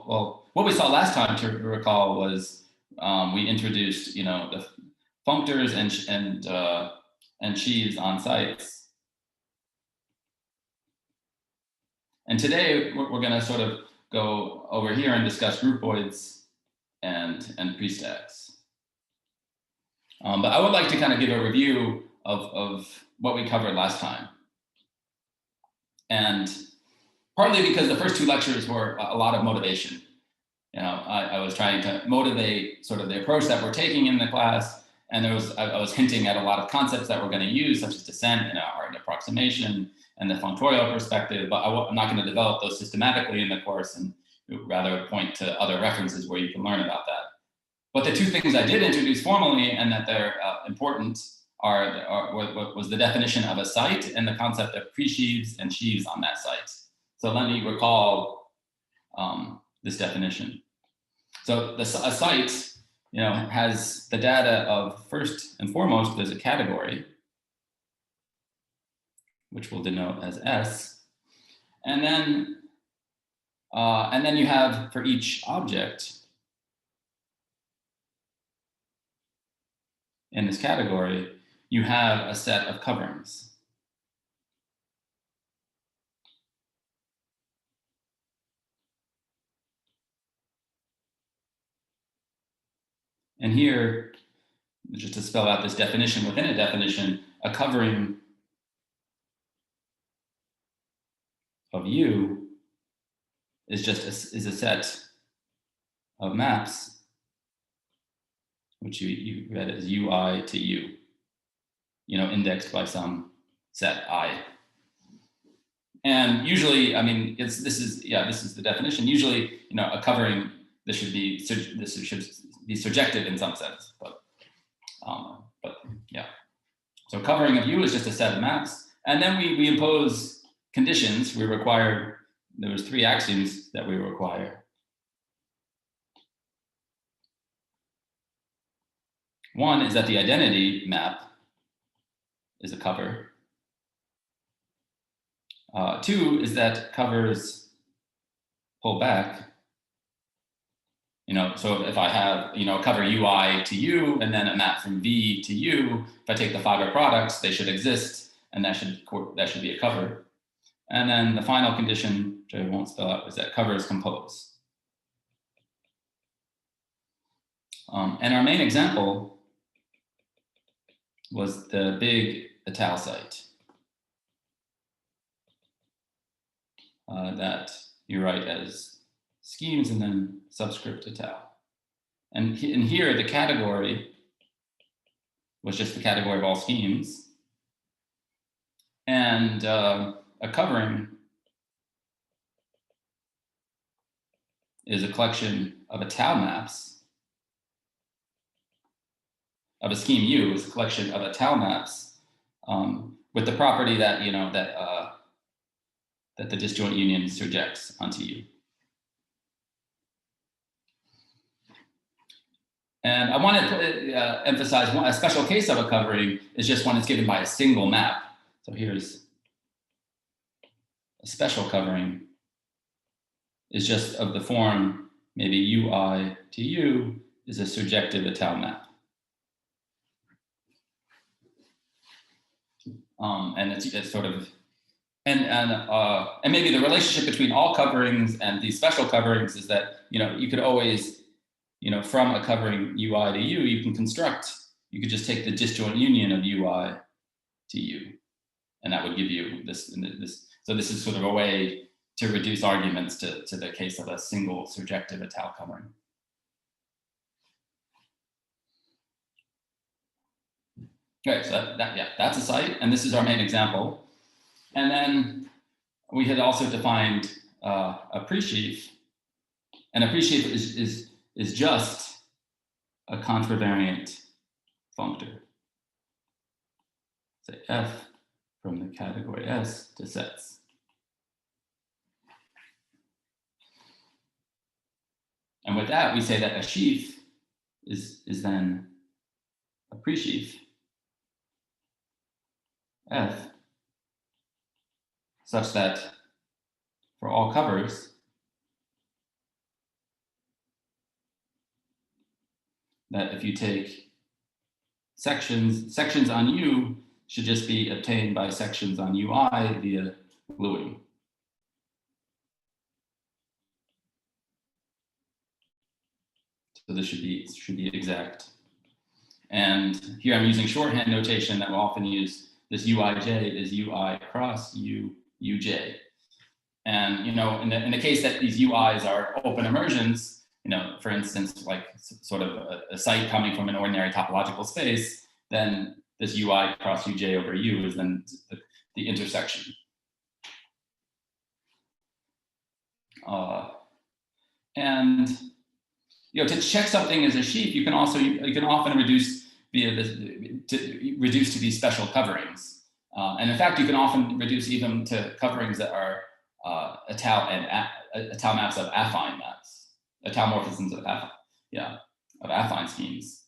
well, what we saw last time, to recall, was we introduced, the functors and sheaves on sites. And today we're going to sort of go over here and discuss groupoids and prestacks. But I would like to kind of give a review of what we covered last time. And partly because the first two lectures were a lot of motivation. I was trying to motivate sort of the approach that we're taking in the class. And I was hinting at a lot of concepts that we're going to use, such as descent and art approximation and the functorial perspective. But I'm not going to develop those systematically in the course, and rather point to other references where you can learn about that. But the two things I did introduce formally and that they're important what was the definition of a site and the concept of pre-sheaves and sheaves on that site. So let me recall this definition. So a site, has the data of, first and foremost, there's a category, which we'll denote as S, and then you have, for each object in this category, you have a set of coverings. And here, just to spell out this definition within a definition, a covering of U is a set of maps, which you read as UI to U, indexed by some set I. And usually, I mean, this is the definition. Usually, a covering, this should be surjective in some sense, but yeah. So covering of U is just a set of maps, and then we impose conditions. There was 3 axioms that we require. One is that the identity map is a cover. 2 is that covers pull back. So if I have, a cover UI to U and then a map from V to U, if I take the fiber products, they should exist, and that should be a cover. And then the final condition, which I won't spell out, is that covers compose. And our main example was the big Ital site that you write as schemes and then subscript Ital. And here, the category was just the category of all schemes. And a covering is a collection of Ital maps. Of a scheme U is a collection of Ital maps with the property that that the disjoint union surjects onto U. And I want to emphasize a special case of a covering is just when it's given by a single map. So here's a special covering is just of the form, maybe UI to U is a surjective Ital map. And it's sort of, and maybe the relationship between all coverings and these special coverings is that, you could always, from a covering UI to U, you could just take the disjoint union of UI to U, and that would give you this. So this is sort of a way to reduce arguments to the case of a single surjective Ital covering. Okay, so that's a site, and this is our main example. And then we had also defined a pre-sheaf, and a pre-sheaf is just a contravariant functor. Say F from the category S to sets. And with that, we say that a sheaf is then a pre-sheaf F such that for all covers, that if you take sections on U should just be obtained by sections on UI via gluing. So this should be exact. And here I'm using shorthand notation that we'll often use. This Uij is Ui cross Uj. And in the case that these UIs are open immersions, for instance, like sort of a site coming from an ordinary topological space, then this Ui cross Uj over U is then the intersection. And to check something as a sheaf, you can often reduce via this to these special coverings. And in fact, you can often reduce even to coverings that are Étale maps of affine maps, Étale morphisms of affine schemes.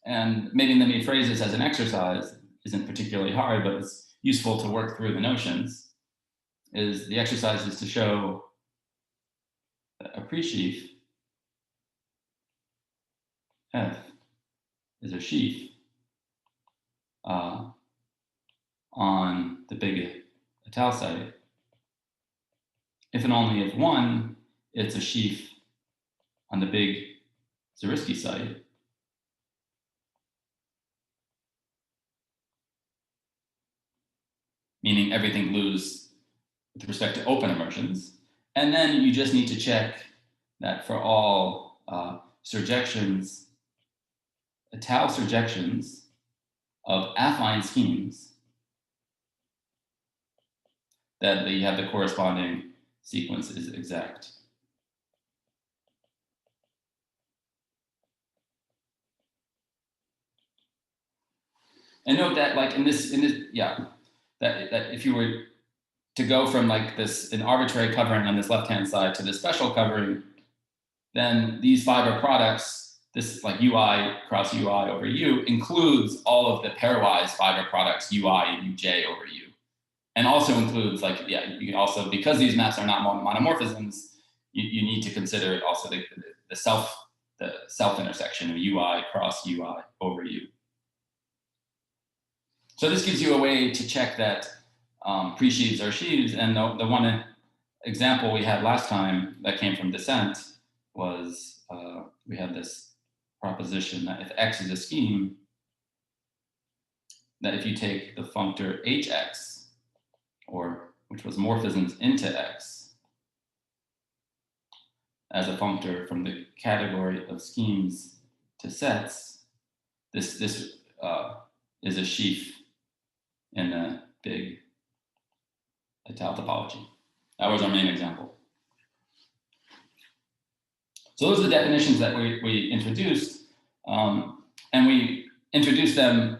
And maybe let me phrase this as an exercise. Isn't particularly hard, but it's useful to work through the notions. The exercise is to show that a pre-sheaf F is a sheaf on the big Étale site. If and only if one, it's a sheaf on the big Zariski site. Meaning everything glues with respect to open immersions. And then you just need to check that for all surjections, Étale surjections of affine schemes, that you have the corresponding sequence is exact. And note that, like that if you were to go from like an arbitrary covering on this left-hand side to the special covering, then these fiber products, this like UI cross UI over U, includes all of the pairwise fiber products UI and Uj over U. And also includes you can also, because these maps are not monomorphisms, you need to consider also the self intersection of UI cross UI over U. So this gives you a way to check that pre-sheaves are sheaves. And the one example we had last time that came from descent was we had this proposition that if X is a scheme, that if you take the functor Hx, which was morphisms into X, as a functor from the category of schemes to sets, this is a sheaf in the big Étale topology. That was our main example. So those are the definitions that we introduced, and we introduced them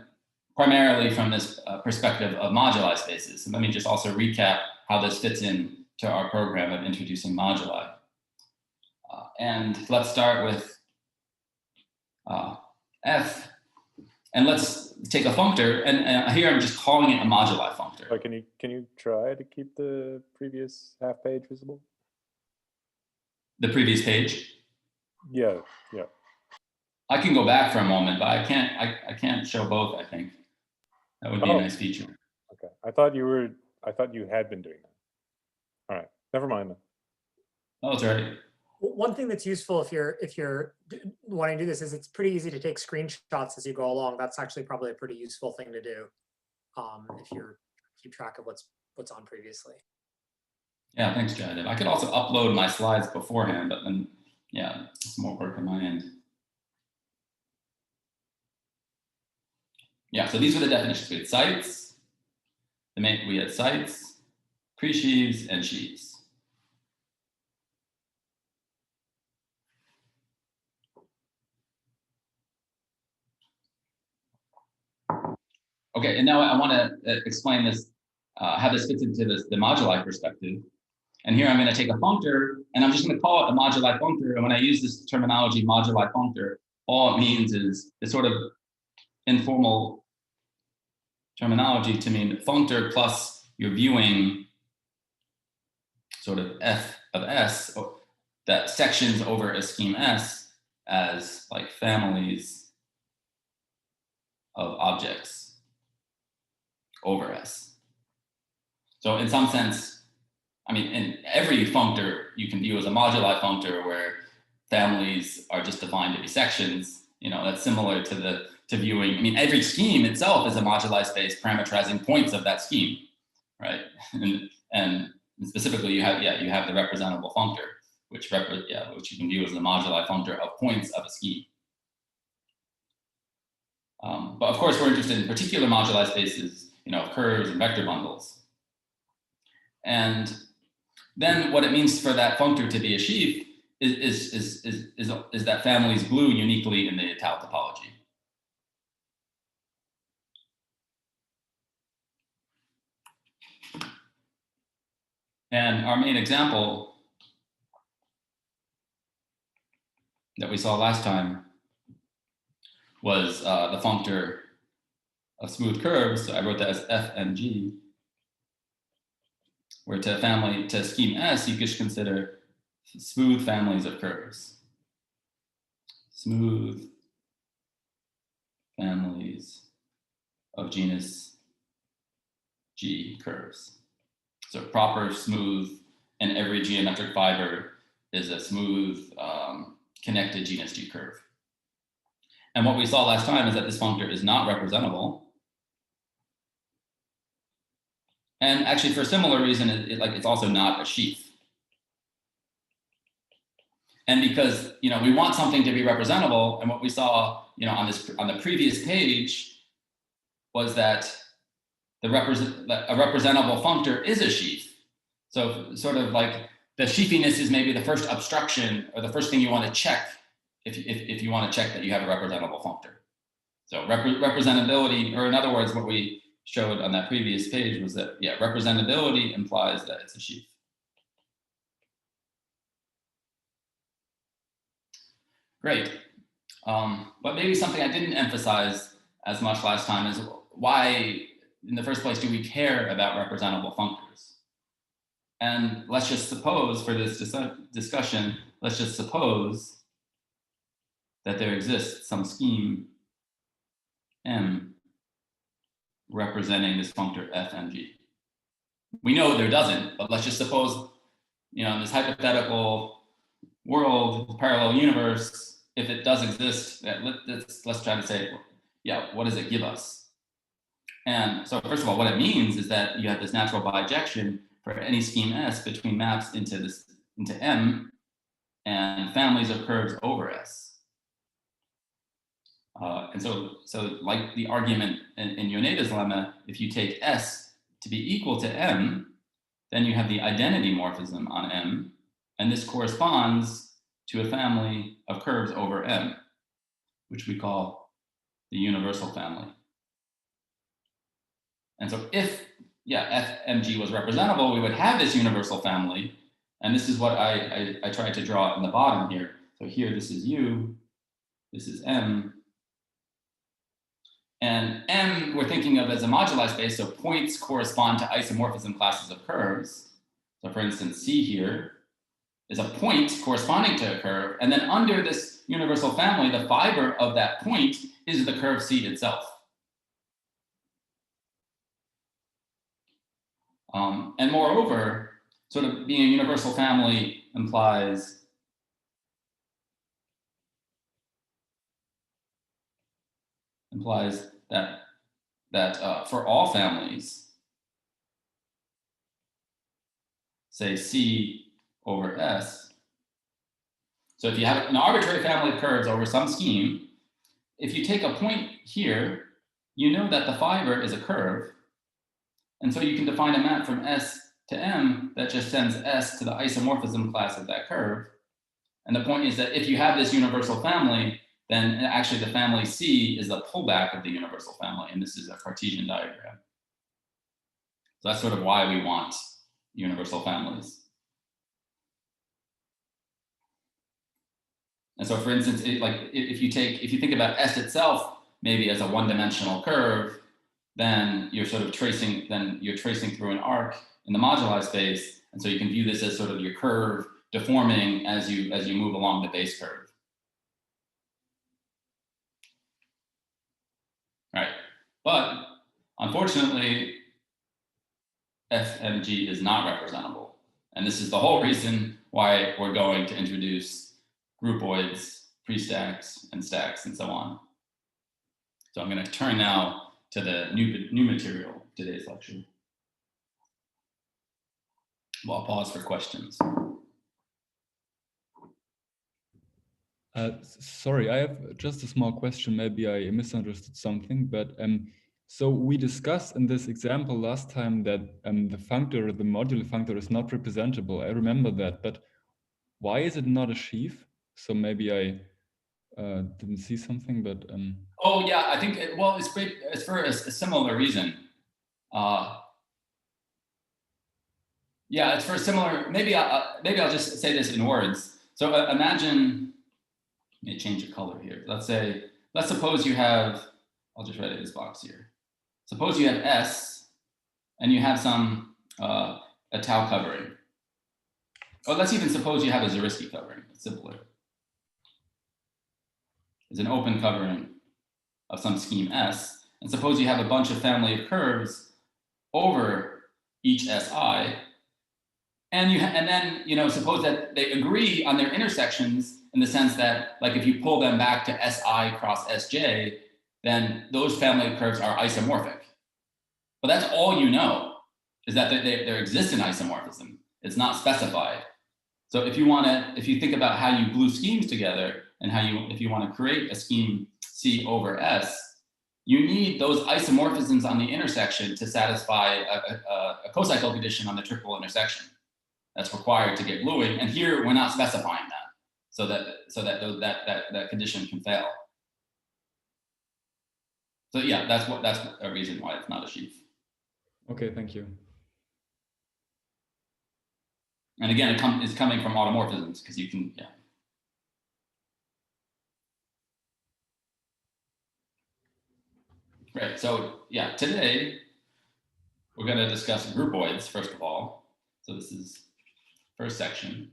primarily from this perspective of moduli spaces. And let me just also recap how this fits in to our program of introducing moduli. And let's start with F, and let's take a functor, and here I'm just calling it a moduli functor. Oh, can you try to keep the previous half page visible? The previous page? Yeah. I can go back for a moment, but I can't show both, I think. That would be a nice feature. Okay. I thought you had been doing that. All right. Never mind then. Oh, that's right. One thing that's useful if you're wanting to do this is it's pretty easy to take screenshots as you go along. That's actually probably a pretty useful thing to do if you're keep track of what's on previously. Yeah, thanks, Jarod. I could also upload my slides beforehand, but then yeah, it's more work on my end. Yeah, so these were the definitions. We had sites, we had sites, pre-sheaves, and sheaves. Okay, and now I want to explain this, how this fits into the moduli perspective. And here I'm going to take a functor, and I'm just going to call it a moduli functor. And when I use this terminology, moduli functor, all it means is it's sort of informal terminology to mean functor plus you're viewing sort of F of S, that sections over a scheme S as like families of objects over S. So in some sense, I mean, in every functor you can view as a moduli functor where families are just defined to be sections. You know, that's similar to viewing. I mean, every scheme itself is a moduli space parameterizing points of that scheme, right? And specifically, you have the representable functor, which you can view as the moduli functor of points of a scheme. But of course, we're interested in particular moduli spaces, you know, curves and vector bundles. And then what it means for that functor to be a sheaf is that families glue uniquely in the tau topology. And our main example that we saw last time was the functor of smooth curves. So I wrote that as FMG, where to scheme S, you could consider smooth families of curves. Smooth families of genus G curves. So proper smooth, and every geometric fiber is a smooth connected genus G curve. And what we saw last time is that this functor is not representable. And actually, for a similar reason, it's also not a sheaf. And because, you know, we want something to be representable, and what we saw, you know, on the previous page was that a representable functor is a sheaf. So sort of like the sheafiness is maybe the first obstruction or the first thing you want to check if you want to check that you have a representable functor. So representability, or in other words, what we showed on that previous page was that, yeah, representability implies that it's a sheaf. Great. But maybe something I didn't emphasize as much last time is why, in the first place, do we care about representable functors? And let's just suppose, for this discussion, let's just suppose that there exists some scheme M representing this functor FMG. We know there doesn't, but let's just suppose, you know, in this hypothetical world, parallel universe, if it does exist, let's try to say, yeah, what does it give us? And so first of all, what it means is that you have this natural bijection for any scheme S between maps into M and families of curves over S. And so like the argument in Yoneda's lemma, if you take S to be equal to M, then you have the identity morphism on M, and this corresponds to a family of curves over M, which we call the universal family. And so if, yeah, FMG was representable, we would have this universal family, and this is what I tried to draw in the bottom here. So here, this is U, this is M, and M we're thinking of as a moduli space, so points correspond to isomorphism classes of curves. So for instance, C here is a point corresponding to a curve, and then under this universal family, the fiber of that point is the curve C itself. And moreover, sort of being a universal family implies that for all families, say C over S, so if you have an arbitrary family of curves over some scheme, if you take a point here, you know that the fiber is a curve. And so you can define a map from S to M that just sends S to the isomorphism class of that curve. And the point is that if you have this universal family, then actually the family C is the pullback of the universal family. And this is a Cartesian diagram. So that's sort of why we want universal families. And so for instance, if you think about S itself, maybe as a one-dimensional curve, then you're sort of tracing through an arc in the moduli space. And so you can view this as sort of your curve deforming as you move along the base curve. right? But unfortunately, FMG is not representable. And this is the whole reason why we're going to introduce groupoids, prestacks, and stacks, and so on. So I'm going to turn now to the new material, today's lecture. Well, I'll pause for questions. Sorry, I have just a small question. Maybe I misunderstood something, but so we discussed in this example last time that the functor, the moduli functor, is not representable. I remember that, but why is it not a sheaf? So maybe I didn't see something, but Oh yeah, I think well, it's for a similar reason. Yeah, it's for a similar. Maybe I'll just say this in words. So imagine. Let me change the color here. Let's suppose you have. I'll just write it in this box here. Suppose you have S, and you have some a tau covering. Or let's even suppose you have a Zariski covering. It's simpler. It's an open covering of some scheme S, and suppose you have a bunch of family of curves over each Si, and then suppose that they agree on their intersections in the sense that, like, if you pull them back to Si cross Sj, then those family of curves are isomorphic. But that's all you know, is that there exists an isomorphism. It's not specified. So if you think about how you glue schemes together and if you want to create a scheme C over S, you need those isomorphisms on the intersection to satisfy a cocycle condition on the triple intersection. That's required to get gluing, and here we're not specifying that, so that condition can fail. So yeah, that's a reason why it's not a sheaf. Okay, thank you. And again, it's coming from automorphisms because you can, yeah. Right. So yeah, today we're going to discuss groupoids first of all. So this is first section.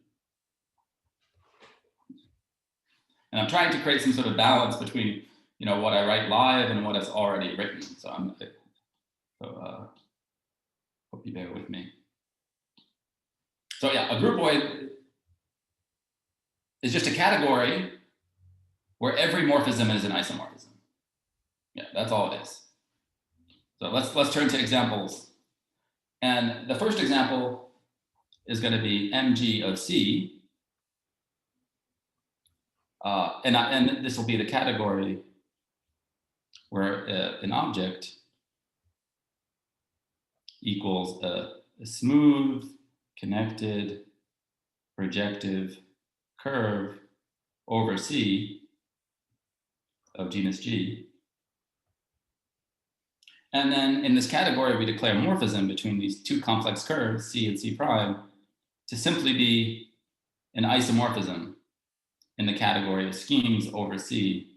And I'm trying to create some sort of balance between, what I write live and what is already written. So hope you bear with me. So yeah, a groupoid is just a category where every morphism is an isomorphism. Yeah, that's all it is. So let's turn to examples. And the first example is going to be MG of C. And this will be the category where an object equals a smooth, connected, projective curve over C of genus G. And then in this category, we declare morphism between these two complex curves, C and C prime, to simply be an isomorphism in the category of schemes over C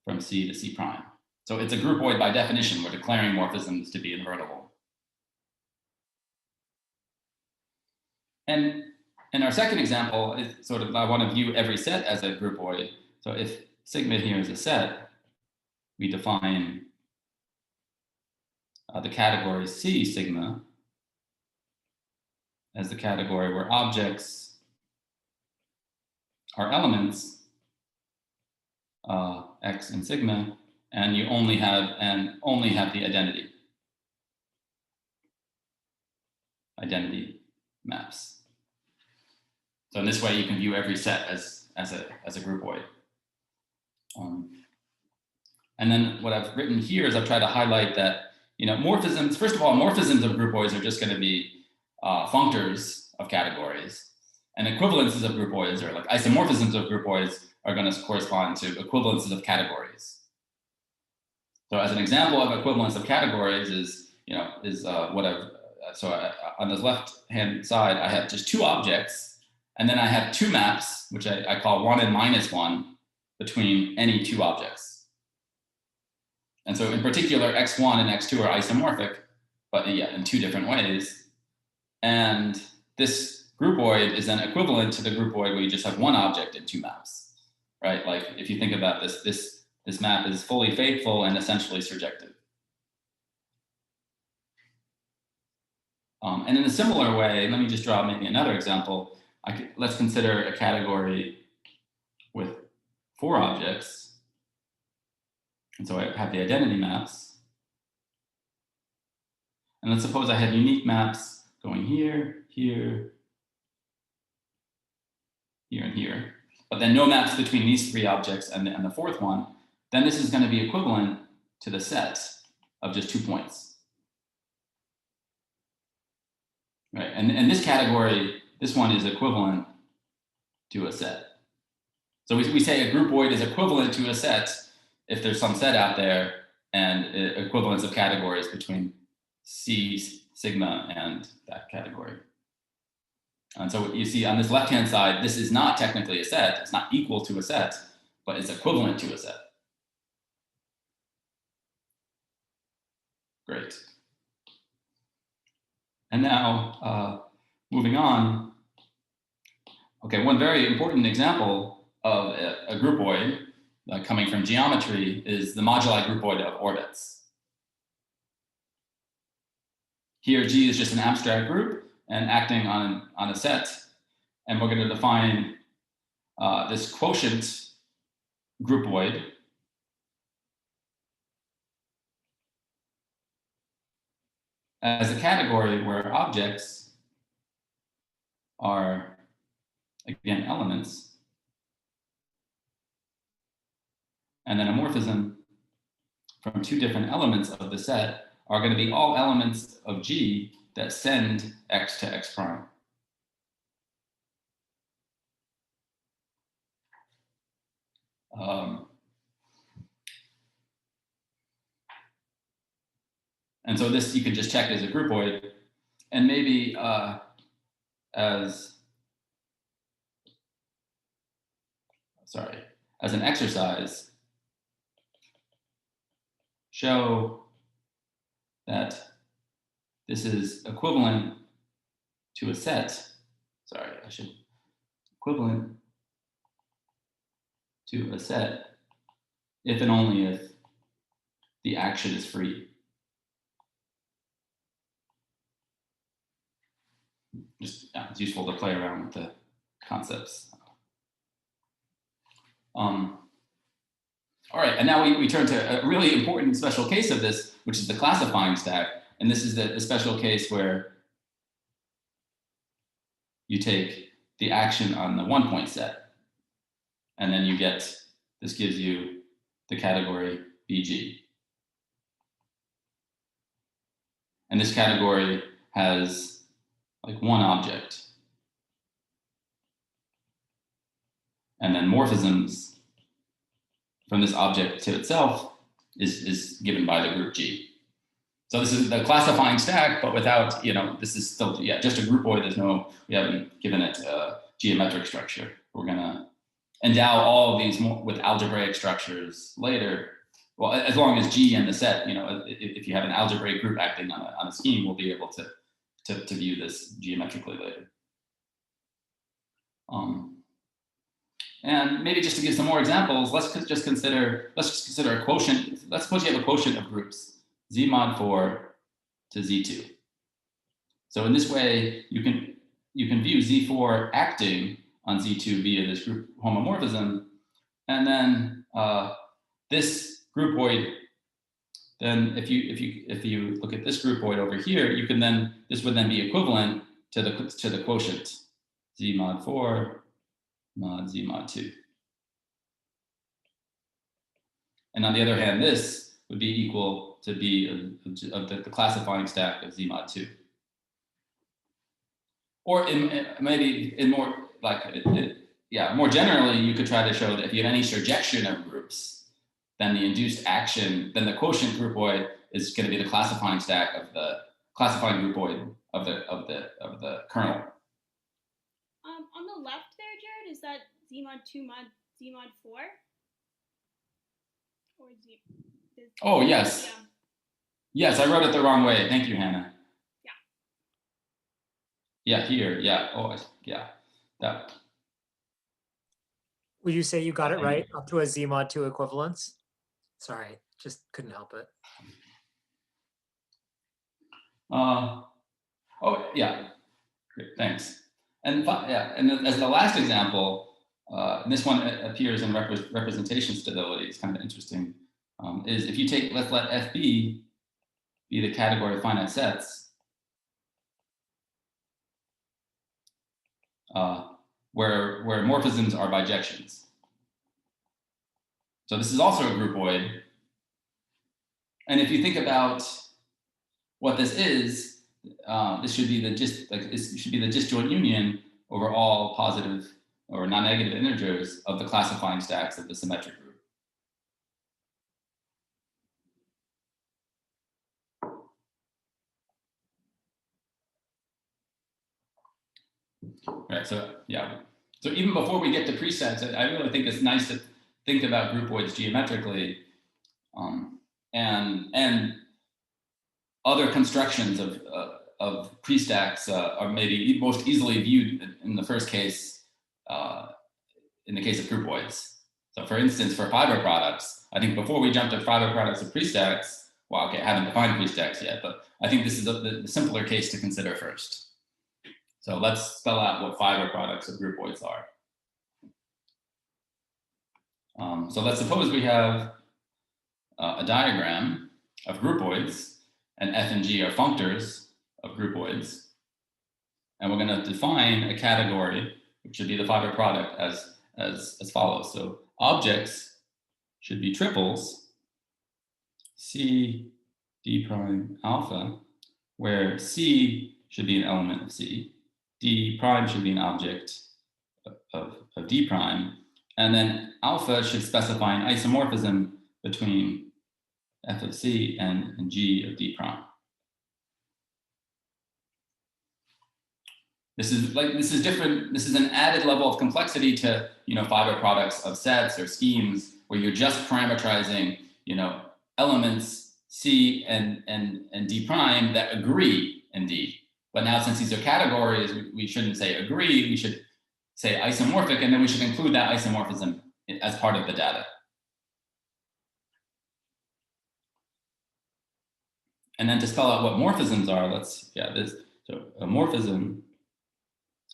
from C to C prime. So it's a groupoid by definition. We're declaring morphisms to be invertible. And in our second example, it's sort of, I want to view every set as a groupoid. So if sigma here is a set, we define the category C sigma as the category where objects are elements, X and sigma, and you only have the identity maps. So in this way, you can view every set as a groupoid. And then what I've written here is I've tried to highlight that, morphisms, first of all, morphisms of groupoids are just going to be functors of categories, and equivalences of groupoids, or like isomorphisms of groupoids, are going to correspond to equivalences of categories. So as an example of equivalence of categories is what I've, on the left-hand side, I have just two objects, and then I have two maps, which I call 1 and -1, between any two objects. And so in particular, X1 and X2 are isomorphic, but yeah, in two different ways. And this groupoid is then equivalent to the groupoid where you just have one object and two maps, right? Like if you think about this this map is fully faithful and essentially surjective. And in a similar way, let me just draw maybe another example. Let's consider a category with 4 objects. And so I have the identity maps. And let's suppose I have unique maps going here, here, here, and here. But then no maps between these 3 objects and the 4th one. Then this is going to be equivalent to the set of just 2 points. Right, and this category, this one is equivalent to a set. So we say a groupoid is equivalent to a set if there's some set out there and equivalence of categories between C, sigma, and that category. And so you see on this left-hand side, this is not technically a set. It's not equal to a set, but it's equivalent to a set. Great. And now, moving on. Okay, one very important example of a groupoid coming from geometry is the moduli groupoid of orbits. Here, G is just an abstract group and acting on a set. And we're going to define this quotient groupoid as a category where objects are, again, elements, and then a morphism from 2 different elements of the set are going to be all elements of G that send X to X prime. And so this you can just check as a groupoid, and maybe as an exercise, show that this is equivalent to a set. Equivalent to a set if and only if the action is free. It's useful to play around with the concepts. All right, and now we turn to a really important special case of this, which is the classifying stack. And this is the special case where you take the action on the 1-point set, and then you get, this gives you the category BG. And this category has like 1 object. And then morphisms from this object to itself is given by the group G. So this is the classifying stack, but without, this is still, just a groupoid. We haven't given it a geometric structure. We're gonna endow all of these with algebraic structures later. Well, as long as G and the set, if you have an algebraic group acting on a scheme, we'll be able to view this geometrically later. And maybe just to give some more examples, let's just consider a quotient. Let's suppose you have a quotient of groups, Z mod 4 to Z2. So in this way, you can view Z4 acting on Z2 via this group homomorphism, and then this groupoid. Then if you look at this groupoid over here, this would then be equivalent to the quotient Z mod 4 mod Z mod 2. And on the other hand, this would be equal to B of the classifying stack of Z mod 2. Or more generally, you could try to show that if you have any surjection of groups, then the induced action, then the quotient groupoid is going to be the classifying stack of the classifying groupoid of the kernel. On the left there, Jared, is that Z mod 2 mod Z mod 4? Or Z? Oh, yes. Yeah. Yes, I wrote it the wrong way. Thank you, Hannah. Yeah. Yeah, here. Yeah. Oh, yeah. That. Would you say you got it right up to a Z mod 2 equivalence? Sorry, just couldn't help it. Oh, yeah, great, thanks. And yeah, and as the last example, and this one appears in representation stability. It's kind of interesting. Is if you take, let's let FB be the category of finite sets, where morphisms are bijections. So this is also a groupoid. And if you think about what this is, this should be the disjoint union over all positive or non-negative integers of the classifying stacks of the symmetric group. Right, so yeah. So even before we get to presets, I really think it's nice to think about groupoids geometrically, and other constructions of prestacks are maybe most easily viewed in the first case, in the case of groupoids. So for instance, for fiber products, I think before we jump to fiber products of prestacks, well, okay, I haven't defined prestacks yet, but I think this is the simpler case to consider first. So let's spell out what fiber products of groupoids are. So let's suppose we have a diagram of groupoids, and F and G are functors of groupoids. And we're going to define a category, which should be the fiber product, as follows. So objects should be triples, C, D prime, alpha, where C should be an element of C, D prime should be an object of D prime, and then alpha should specify an isomorphism between F of C and G of D prime. This is different. This is an added level of complexity to fiber products of sets or schemes where you're just parameterizing elements C and D prime that agree in D. But now, since these are categories, we shouldn't say agree. We should say isomorphic, and then we should include that isomorphism as part of the data. And then to spell out what morphisms are, so a morphism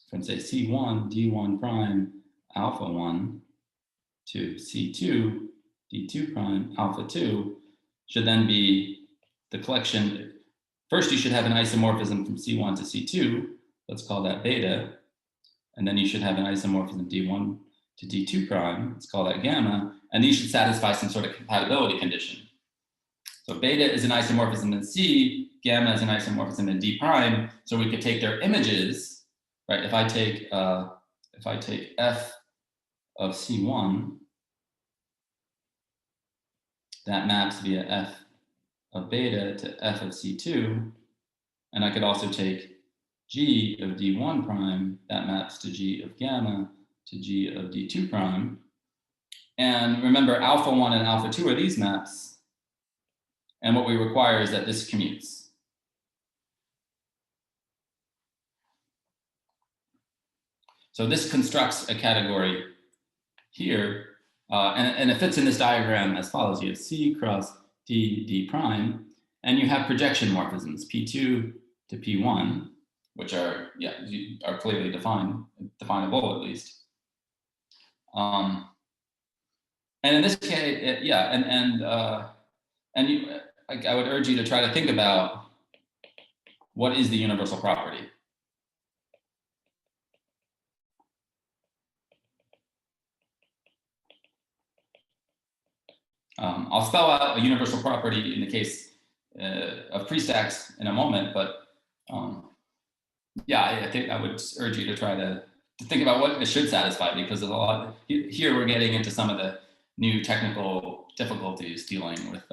from say C1, D1 prime, alpha 1 to C2, D2 prime, alpha 2 should then be the collection. First, you should have an isomorphism from C1 to C2. Let's call that beta. And then you should have an isomorphism D1 to D2 prime. Let's call that gamma. And these should satisfy some sort of compatibility condition. So beta is an isomorphism in C, gamma is an isomorphism in D prime. So we could take their images, right? If I take F of C1, that maps via F of beta to F of C2. And I could also take G of D1 prime, that maps to G of gamma to G of D2 prime. And remember, alpha 1 and alpha 2 are these maps. And what we require is that this commutes. So this constructs a category here, and it fits in this diagram as follows. You have C cross D, D prime, and you have projection morphisms, P2 to P1, which are clearly definable at least. And in this case, I would urge you to try to think about what is the universal property. I'll spell out a universal property in the case of prestacks in a moment, but I think I would urge you to try to think about what it should satisfy, because there's a lot here. We're getting into some of the new technical difficulties dealing with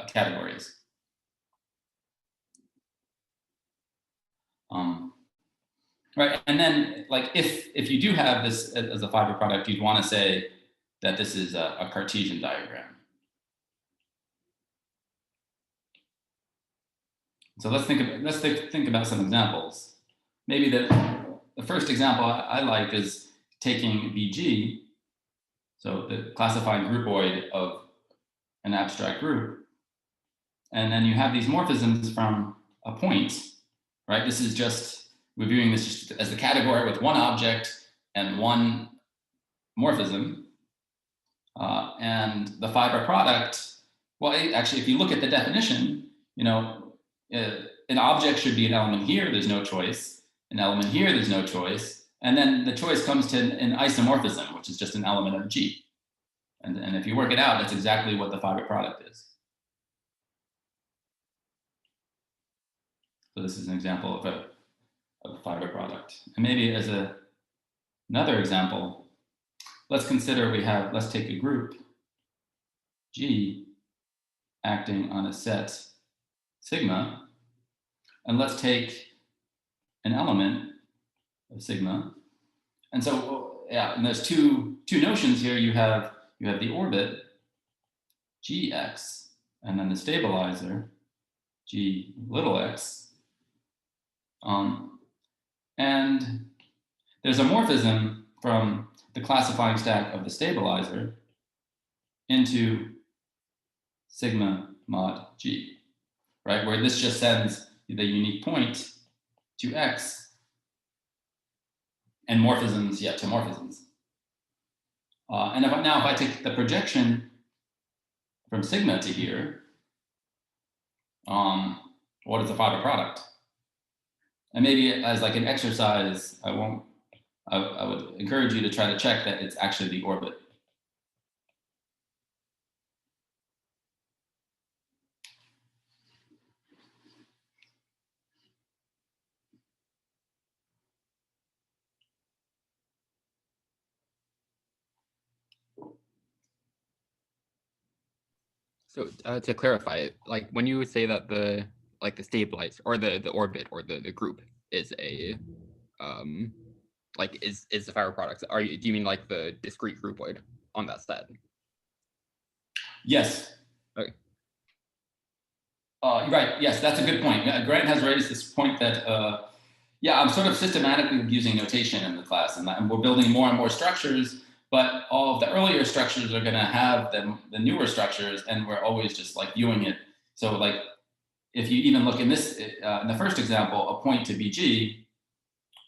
categories. Right, and then if you do have this as a fiber product, you'd want to say that this is a Cartesian diagram. So let's think about some examples. Maybe the first example I like is taking BG. So the classifying groupoid of an abstract group. And then you have these morphisms from a point, right? This is just, we're viewing this just as the category with one object and one morphism. And the fiber product, well, actually, if you look at the definition, you know, an object should be an element here, there's no choice. An element here, there's no choice. And then the choice comes to an isomorphism, which is just an element of G. And if you work it out, that's exactly what the fiber product is. So this is an example of a fiber product. And maybe as another example, let's consider let's take a group G acting on a set sigma, and let's take an element of sigma. And so, yeah, and there's two notions here. You have the orbit Gx, and then the stabilizer G little x. And there's a morphism from the classifying stack of the stabilizer into sigma mod G, right? Where this just sends the unique point to X and morphisms, yeah, to morphisms. And if I take the projection from sigma to here, what is the fiber product? And maybe as like an exercise, I would encourage you to try to check that it's actually the orbit. So to clarify, like when you say that the stabilizer or the orbit or the group is a is the fiber product, do you mean like the discrete groupoid on that set? Yes. Okay. Right. Yes, that's a good point. Grant has raised this point that yeah, I'm sort of systematically using notation in the class, and we're building more and more structures. But all of the earlier structures are going to have the newer structures, and we're always just like viewing it. So like, if you even look in this, in the first example, a point to BG,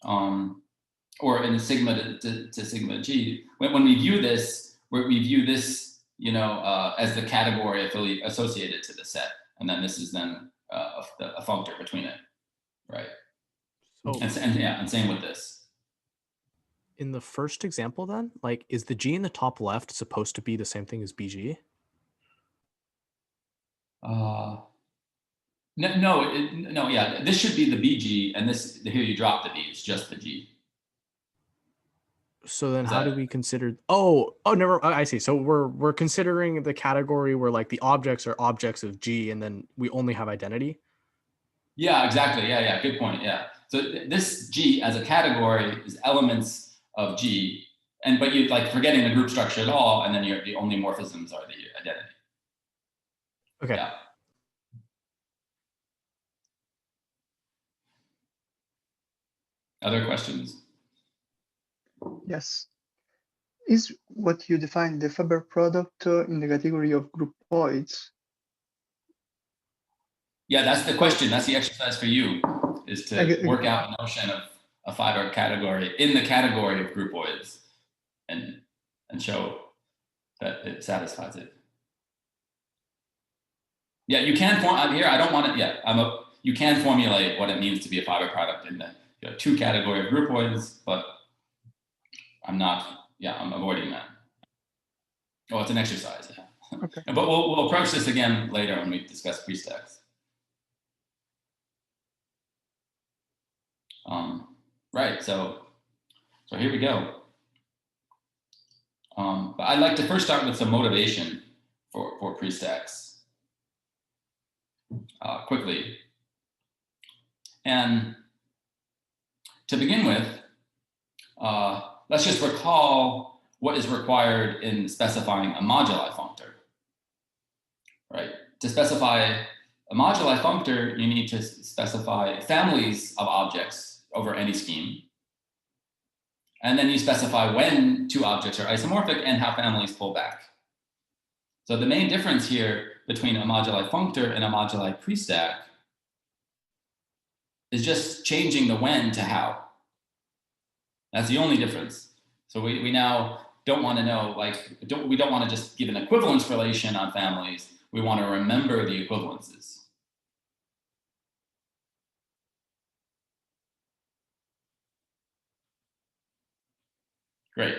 or in sigma to sigma G, when we view this, we view this, you know, as the category associated to the set, and then this is then a functor between it, right? So, and same with this. in the first example then, like, is the G in the top left supposed to be the same thing as BG? No, yeah, this should be the BG, and this here you drop the B, it's just the G. So then how do we consider, never, I see. So we're considering the category where like the objects are objects of G and then we only have identity? Yeah, exactly, yeah, good point, yeah. So this G as a category is elements of G, but you like forgetting the group structure at all, and then the only morphisms are the identity. Okay. Yeah. Other questions? Yes. Is what you define the fiber product in the category of groupoids? Yeah, that's the question. That's the exercise for you, is to work out the notion of a fiber category in the category of groupoids and show that it satisfies it. Yeah, you can here. I don't want it. Yeah, you can formulate what it means to be a fiber product in the two category of groupoids, but I'm not. Yeah, I'm avoiding that. Oh, it's an exercise. Yeah. Okay. But we'll approach this again later when we discuss prestacks. Right. So here we go. But I'd like to first start with some motivation for prestacks quickly. And to begin with, let's just recall what is required in specifying a moduli functor. Right. To specify a moduli functor, you need to specify families of objects over any scheme. And then you specify when two objects are isomorphic and how families pull back. So the main difference here between a moduli functor and a moduli prestack is just changing the when to how. That's the only difference. So we now don't want to know, like, we don't want to just give an equivalence relation on families. We want to remember the equivalences. Great.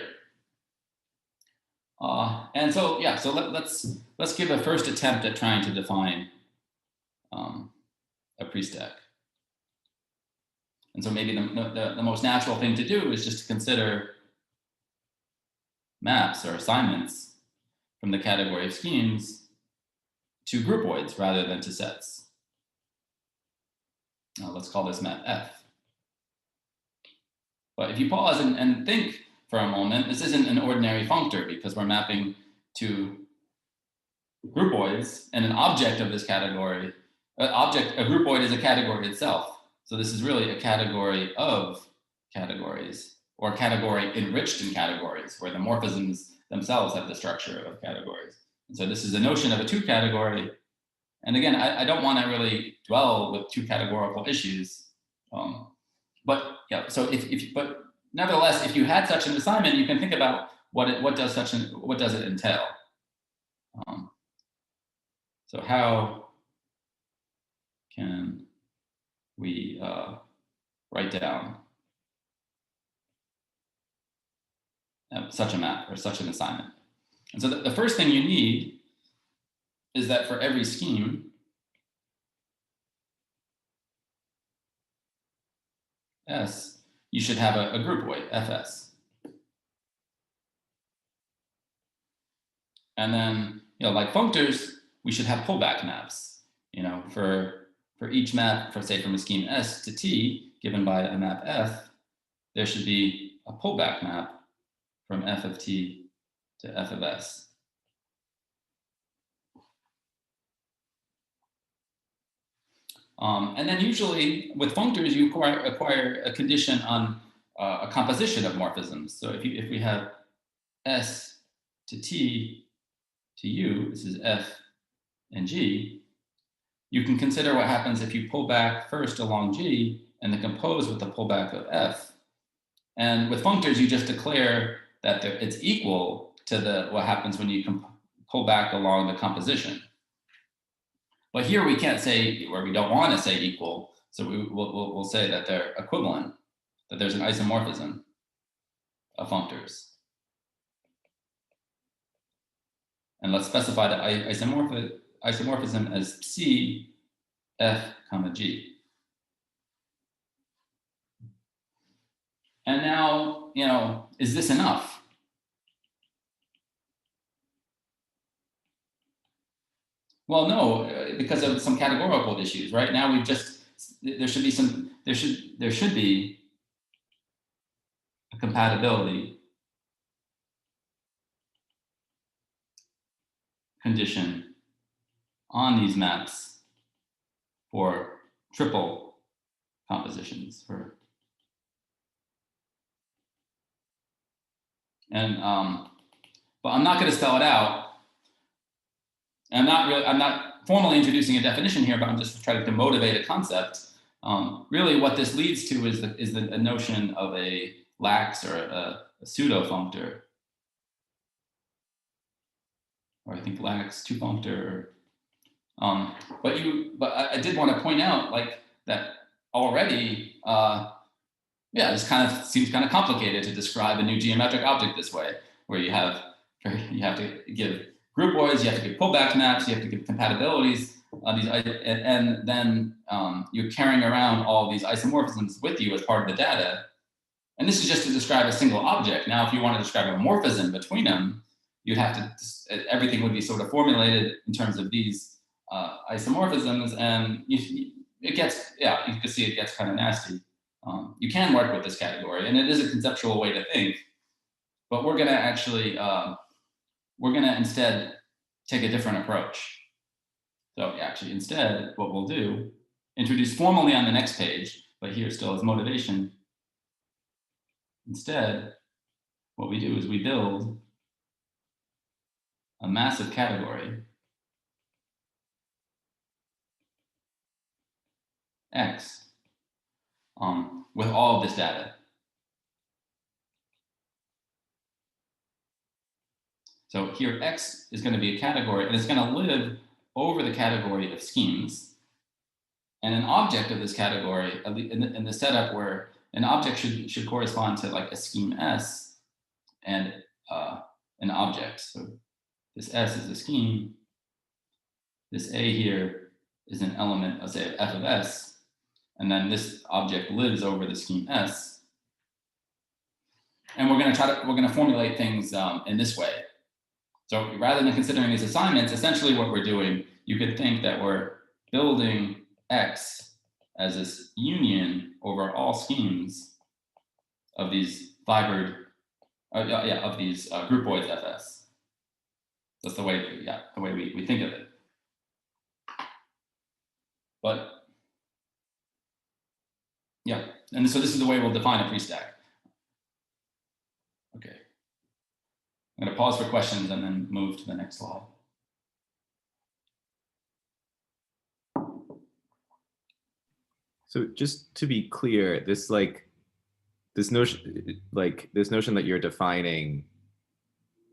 And so, yeah, so let's give a first attempt at trying to define a prestack. And so maybe the most natural thing to do is just to consider maps or assignments from the category of schemes to groupoids rather than to sets. Now let's call this map F. But if you pause and think for a moment, this isn't an ordinary functor because we're mapping to groupoids, and an object of this category, a groupoid is a category itself. So this is really a category of categories, or a category enriched in categories, where the morphisms themselves have the structure of categories. And so this is a notion of a two category. And again, I don't want to really dwell with two categorical issues. But yeah, so but nevertheless, if you had such an assignment, you can think about what does it entail. So how can we write down such a map or such an assignment? And so the first thing you need is that for every scheme, S, you should have a groupoid, FS. And then, like functors, we should have pullback maps. For each map, say from a scheme S to T, given by a map F, there should be a pullback map from F of T to F of S. And then usually with functors, you acquire a condition on a composition of morphisms. So if we have S to T to U, this is F and G, you can consider what happens if you pull back first along G and then compose with the pullback of F. And with functors, you just declare that it's equal to what happens when you pull back along the composition. But here we can't say, or we don't want to say equal, so we'll say that they're equivalent, that there's an isomorphism of functors. And let's specify the isomorphism as C, F, comma, G. And now, is this enough? Well, no, because of some categorical issues. Right now, there should be a compatibility condition on these maps for triple compositions. But I'm not going to spell it out. I'm not formally introducing a definition here, but I'm just trying to motivate a concept. Really, what this leads to is a notion of a lax or a pseudo functor, or I think lax two functor. But I did want to point out that already. This kind of seems kind of complicated to describe a new geometric object this way, where you have to give groupoids, you have to give pullback maps, you have to give compatibilities, and then you're carrying around all these isomorphisms with you as part of the data. And this is just to describe a single object. Now, if you want to describe a morphism between them, you'd have to, everything would be sort of formulated in terms of these isomorphisms, and you can see it gets kind of nasty. You can work with this category, and it is a conceptual way to think, but we're going to actually, instead take a different approach. So actually, instead, what we'll do, introduce formally on the next page, but here still as motivation. Instead, what we do is we build a massive category X with all of this data. So here X is going to be a category, and it's going to live over the category of schemes. And an object of this category, in the setup where an object should correspond to like a scheme S and an object. So this S is a scheme. This A here is an element, let's say, of F of S. And then this object lives over the scheme S. And we're going to formulate things in this way. So rather than considering these assignments, essentially what we're doing, you could think that we're building X as this union over all schemes of these fibered, of these groupoids FS. That's the way, the way we think of it. But yeah, and so this is the way we'll define a prestack. Okay. I'm going to pause for questions and then move to the next slide. So just to be clear, this notion that you're defining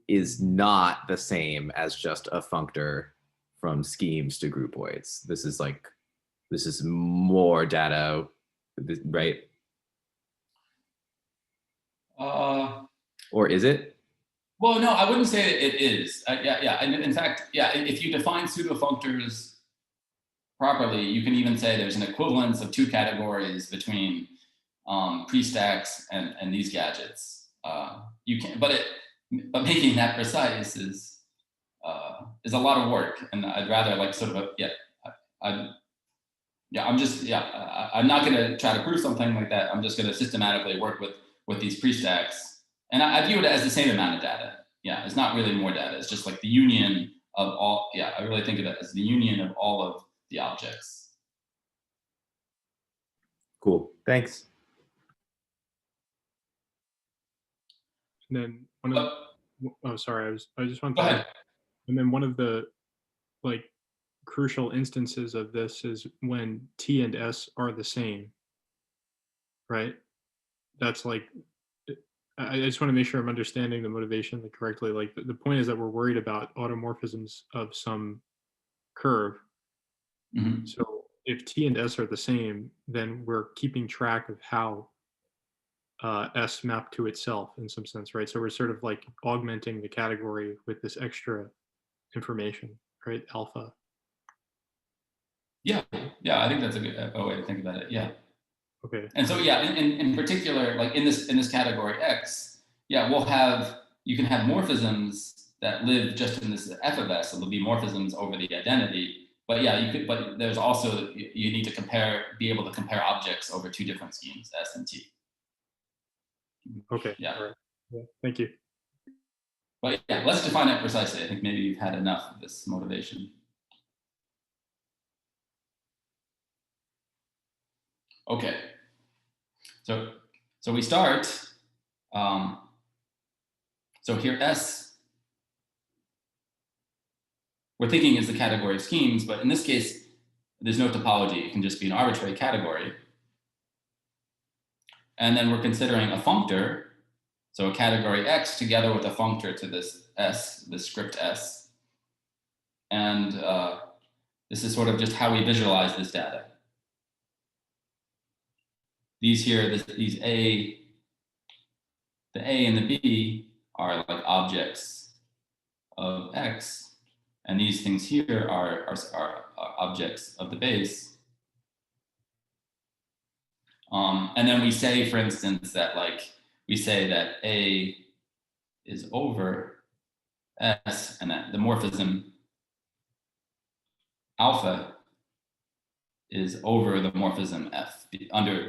is not the same as just a functor from schemes to groupoids. This is more data, right? Or is it? Well, no, I wouldn't say it is. Yeah. And in fact, if you define pseudo-functors properly, you can even say there's an equivalence of two categories between prestacks and these gadgets. You can, but making that precise is a lot of work, and I'd rather like sort of I'm not going to try to prove something like that. I'm just going to systematically work with these prestacks. And I view it as the same amount of data. Yeah, it's not really more data. It's just like the union of all. Yeah, I really think of it as the union of all of the objects. Cool. Thanks. And then one of oh, sorry, I just want Go to. ahead. And then one of the like crucial instances of this is when T and S are the same, right? That's like. I just want to make sure I'm understanding the motivation correctly. Like the point is that we're worried about automorphisms of some curve. Mm-hmm. So if T and S are the same, then we're keeping track of how S map to itself in some sense, right? So we're sort of like augmenting the category with this extra information, right? Alpha. Yeah, I think that's a good way to think about it. Yeah. Okay. And so in particular, like in this category X, you can have morphisms that live just in this F of S, so there'll be morphisms over the identity. But but there's also, you need to be able to compare objects over two different schemes, S and T. Okay. Yeah. All right. Yeah. Thank you. But yeah, let's define it precisely. I think maybe you've had enough of this motivation. Okay. So we start, so here S, we're thinking is the category of schemes, but in this case, there's no topology. It can just be an arbitrary category. And then we're considering a functor, so a category X together with a functor to this S, this script S. And this is sort of just how we visualize this data. These here, these A, the A and the B are like objects of X, and these things here are objects of the base. And then we say, for instance, that we say that A is over S, and that the morphism alpha is over the morphism F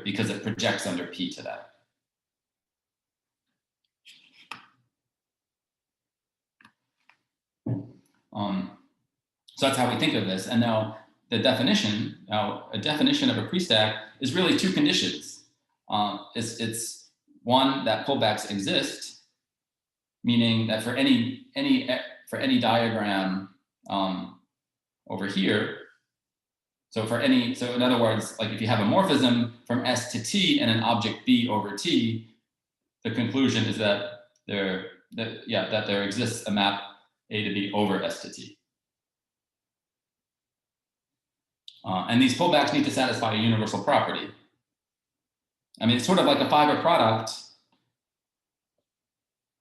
because it projects under P to that. So that's how we think of this. And now a definition of a prestack is really two conditions. It's one, that pullbacks exist, meaning that for any diagram over here, so in other words, like if you have a morphism from S to T and an object B over T, the conclusion is that there exists a map A to B over S to T. And these pullbacks need to satisfy a universal property. I mean, it's sort of like a fiber product,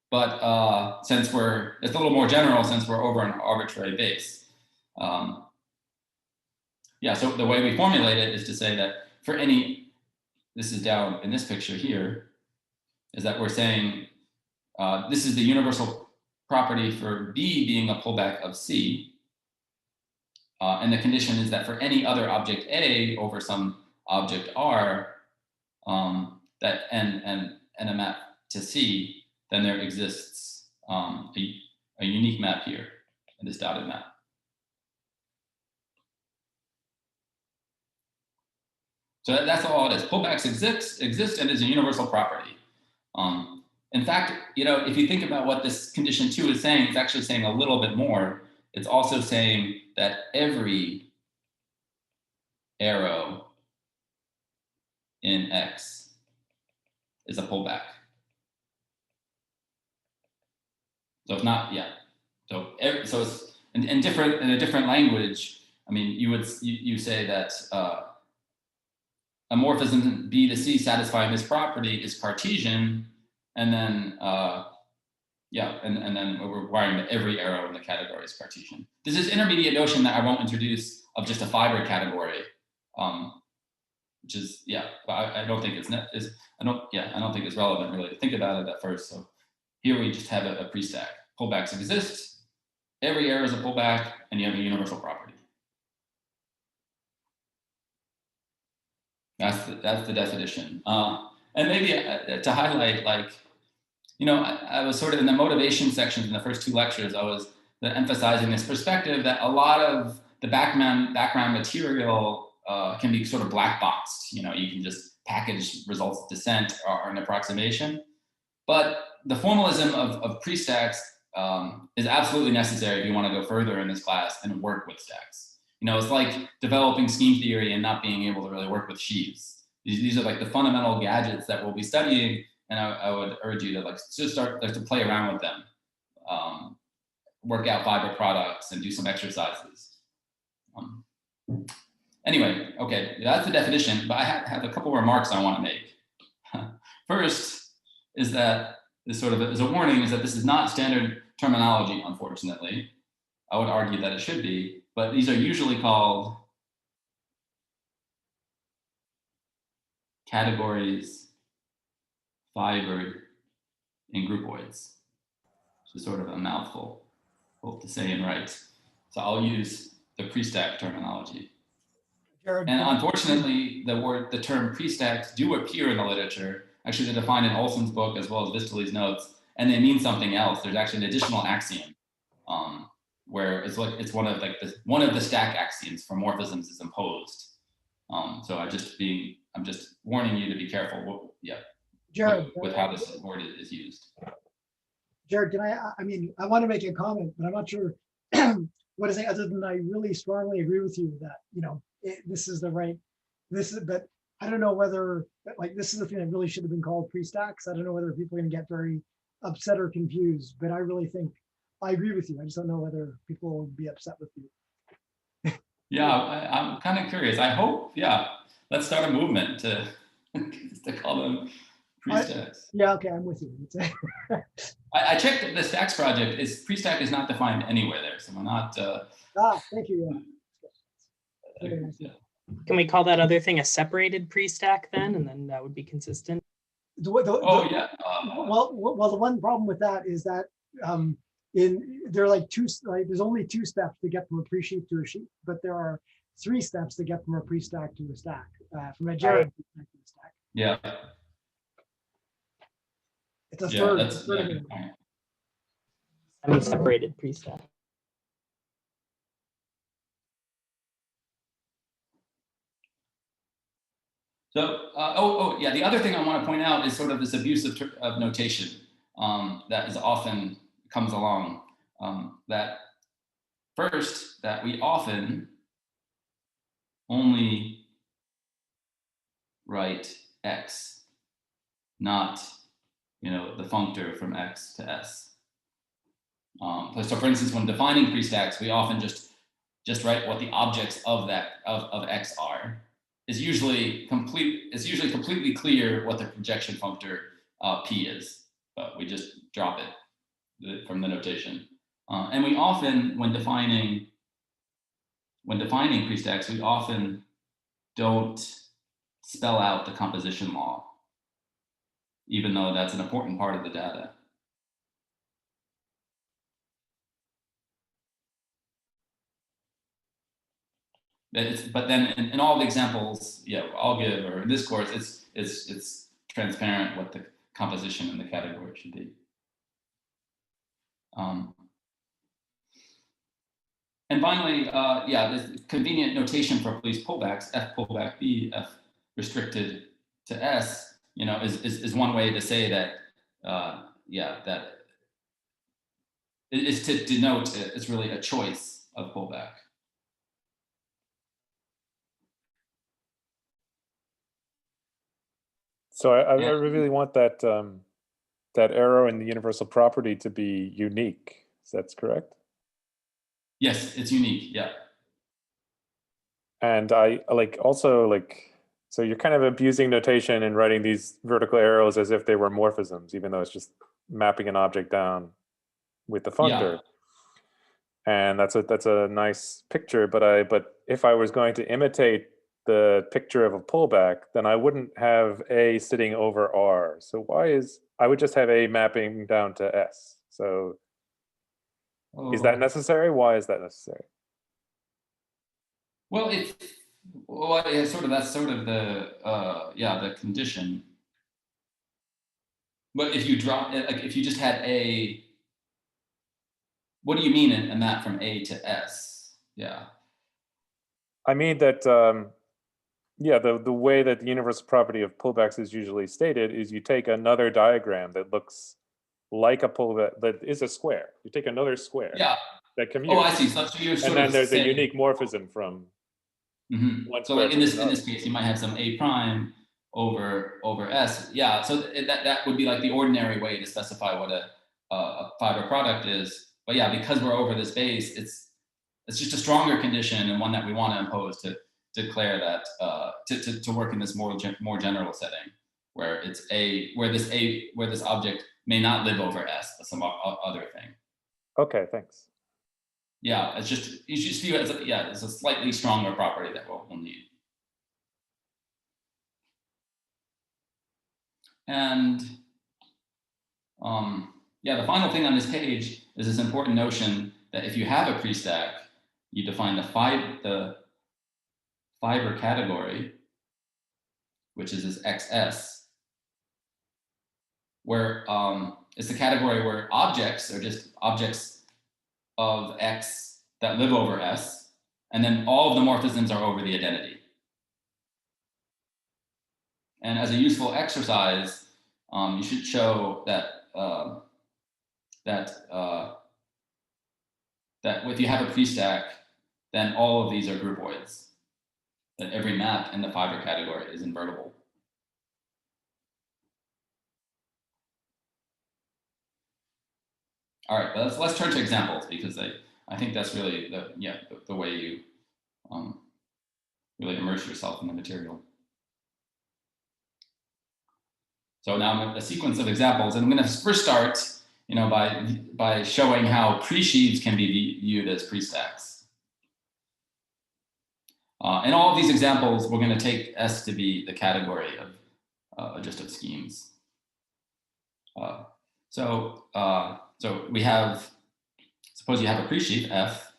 but since it's a little more general since we're over an arbitrary base. So the way we formulate it is to say that for any, this is down in this picture here, is that we're saying this is the universal property for B being a pullback of C. And the condition is that for any other object A over some object R, that and a map to C, then there exists a unique map here in this dotted map. So that's all it is. Pullbacks exist and is a universal property. In fact, if you think about what this condition 2 is saying, it's actually saying a little bit more. It's also saying that every arrow in X is a pullback. So it's not, So it's in a different language. I mean, you say that a morphism B to C satisfying this property is Cartesian, and then and then we're requiring that every arrow in the category is Cartesian. There's this intermediate notion that I won't introduce of just a fiber category, which is but I don't think I don't think it's relevant really to think about it at first. So here we just have a prestack. Pullbacks exist. Every arrow is a pullback, and you have a universal property. That's the definition. And maybe to highlight, I was sort of in the motivation sections in the first 2 lectures, I was emphasizing this perspective that a lot of the background material can be sort of black boxed. You can just package results of descent or an approximation. But the formalism of prestacks is absolutely necessary if you want to go further in this class and work with stacks. It's like developing scheme theory and not being able to really work with sheaves. These are like the fundamental gadgets that we'll be studying, and I would urge you to just start to play around with them, work out fiber products, and do some exercises. Anyway, okay, that's the definition. But I have a couple remarks I want to make. First is that this sort of is a warning: is that this is not standard terminology, unfortunately. I would argue that it should be, but these are usually called categories, fibered, and groupoids, which is sort of a mouthful, both to say and write. So I'll use the prestack terminology. Jarod, And unfortunately, the term prestacks do appear in the literature. Actually, they're defined in Olson's book as well as Vistali's notes, and they mean something else. There's actually an additional axiom where it's one of the stack axioms for morphisms is imposed. So I'm just warning you to be careful. Jarod, with how this word is used. Jarod, can I want to make a comment, but I'm not sure what to say other than I really strongly agree with you that, but I don't know whether, this is the thing that really should have been called prestacks. I don't know whether people are going to get very upset or confused, but I really think I agree with you. I just don't know whether people will be upset with you. Yeah, I'm kind of curious. I hope, let's start a movement to call them prestacks. Okay, I'm with you. I checked the stacks project. Prestack is not defined anywhere there, so we're not. Thank you. Can we call that other thing a separated prestack then, and then that would be consistent? Well, the one problem with that is that there are there's only 2 steps to get from a pre-sheaf to a sheaf, but there are 3 steps to get from a pre-stack to a stack, from a Jarod to a stack. Yeah. It's a third. Semi-separated prestack. So, the other thing I want to point out is sort of this abuse of notation. that is often comes along. That first, that we often only write x, not the functor from x to s. So for instance, when defining prestacks, we often just write what the objects of x are. It's usually completely clear what the projection functor p is, but we just drop it from the notation. And we often, when defining prestacks, we often don't spell out the composition law, even though that's an important part of the data. But then in all the examples, I'll give, or in this course, it's transparent what the composition in the category should be. And finally, this convenient notation for police pullbacks, F pullback B, F restricted to S, is one way to say that, that is to denote it's really a choice of pullback. So I really want that that arrow in the universal property to be unique. That's correct? Yes, it's unique. Yeah. And I so you're kind of abusing notation and writing these vertical arrows as if they were morphisms, even though it's just mapping an object down with the functor. Yeah. And that's a nice picture. But if I was going to imitate the picture of a pullback, then I wouldn't have A sitting over R. So I would just have A mapping down to S. So is that necessary? Why is that necessary? Well, that's sort of the condition. But if you drop if you just had A, what do you mean in that from A to S? Yeah. I mean that the way that the universal property of pullbacks is usually stated is you take another diagram that looks like a pullback, that is a square. You take another square that commutes. Oh, I see. So you're and then there's a unique morphism from one so like in this another. case, you might have some A prime over S. Yeah, so that would be like the ordinary way to specify what a fiber product is. But yeah, because we're over this base, it's just a stronger condition and one that we want to impose to declare that to work in this more general setting where where this object may not live over S, but some other thing. Okay, thanks. Yeah, you just view it as it's a slightly stronger property that we'll need. And the final thing on this page is this important notion that if you have a prestack, you define the fiber category, which is this XS, where it's the category where objects are just objects of X that live over S, and then all of the morphisms are over the identity. And as a useful exercise, you should show that that if you have a prestack, then all of these are groupoids. That every map in the fiber category is invertible. All right, but let's turn to examples because I think that's really the way you really immerse yourself in the material. So now I'm a sequence of examples, and I'm going to first start, by showing how pre-sheaves can be viewed as prestacks. In all of these examples, we're going to take S to be the category of adjusted schemes. So we have, suppose you have a pre-sheaf F,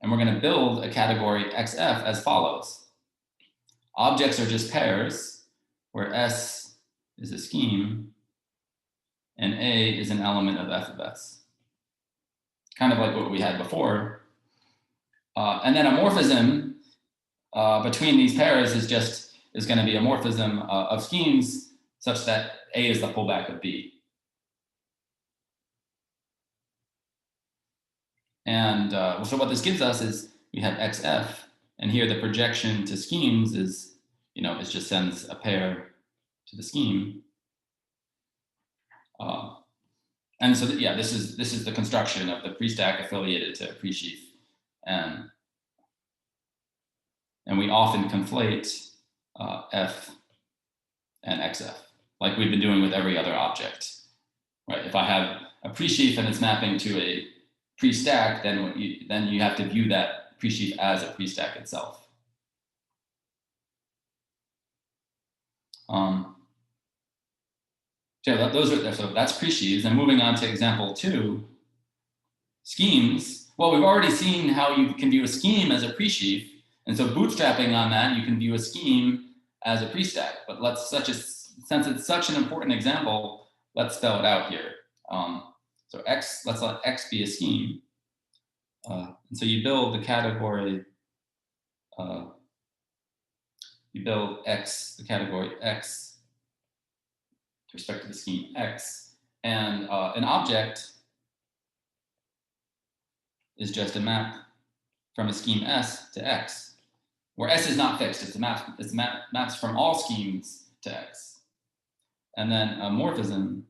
and we're going to build a category XF as follows. Objects are just pairs, where S is a scheme, and A is an element of F of S. Kind of like what we had before. And then a morphism between these pairs is going to be a morphism of schemes such that A is the pullback of B. And so what this gives us is we have XF, and here the projection to schemes is, it just sends a pair to the scheme. And so, this is the construction of the prestack affiliated to pre-sheaf. And we often conflate F and XF, like we've been doing with every other object, right? If I have a pre-sheaf and it's mapping to a prestack, then you have to view that pre-sheaf as a prestack itself. So that's pre-sheaves. And moving on to example 2, schemes. Well, we've already seen how you can view a scheme as a pre-sheaf, and so bootstrapping on that, you can view a scheme as a prestack. But since it's such an important example, let's spell it out here. So X, let's let X be a scheme. And so you build the category, you build X, the category X, with respect to the scheme X. And an object is just a map from a scheme S to X, where S is not fixed. It's maps from all schemes to X. And then a morphism,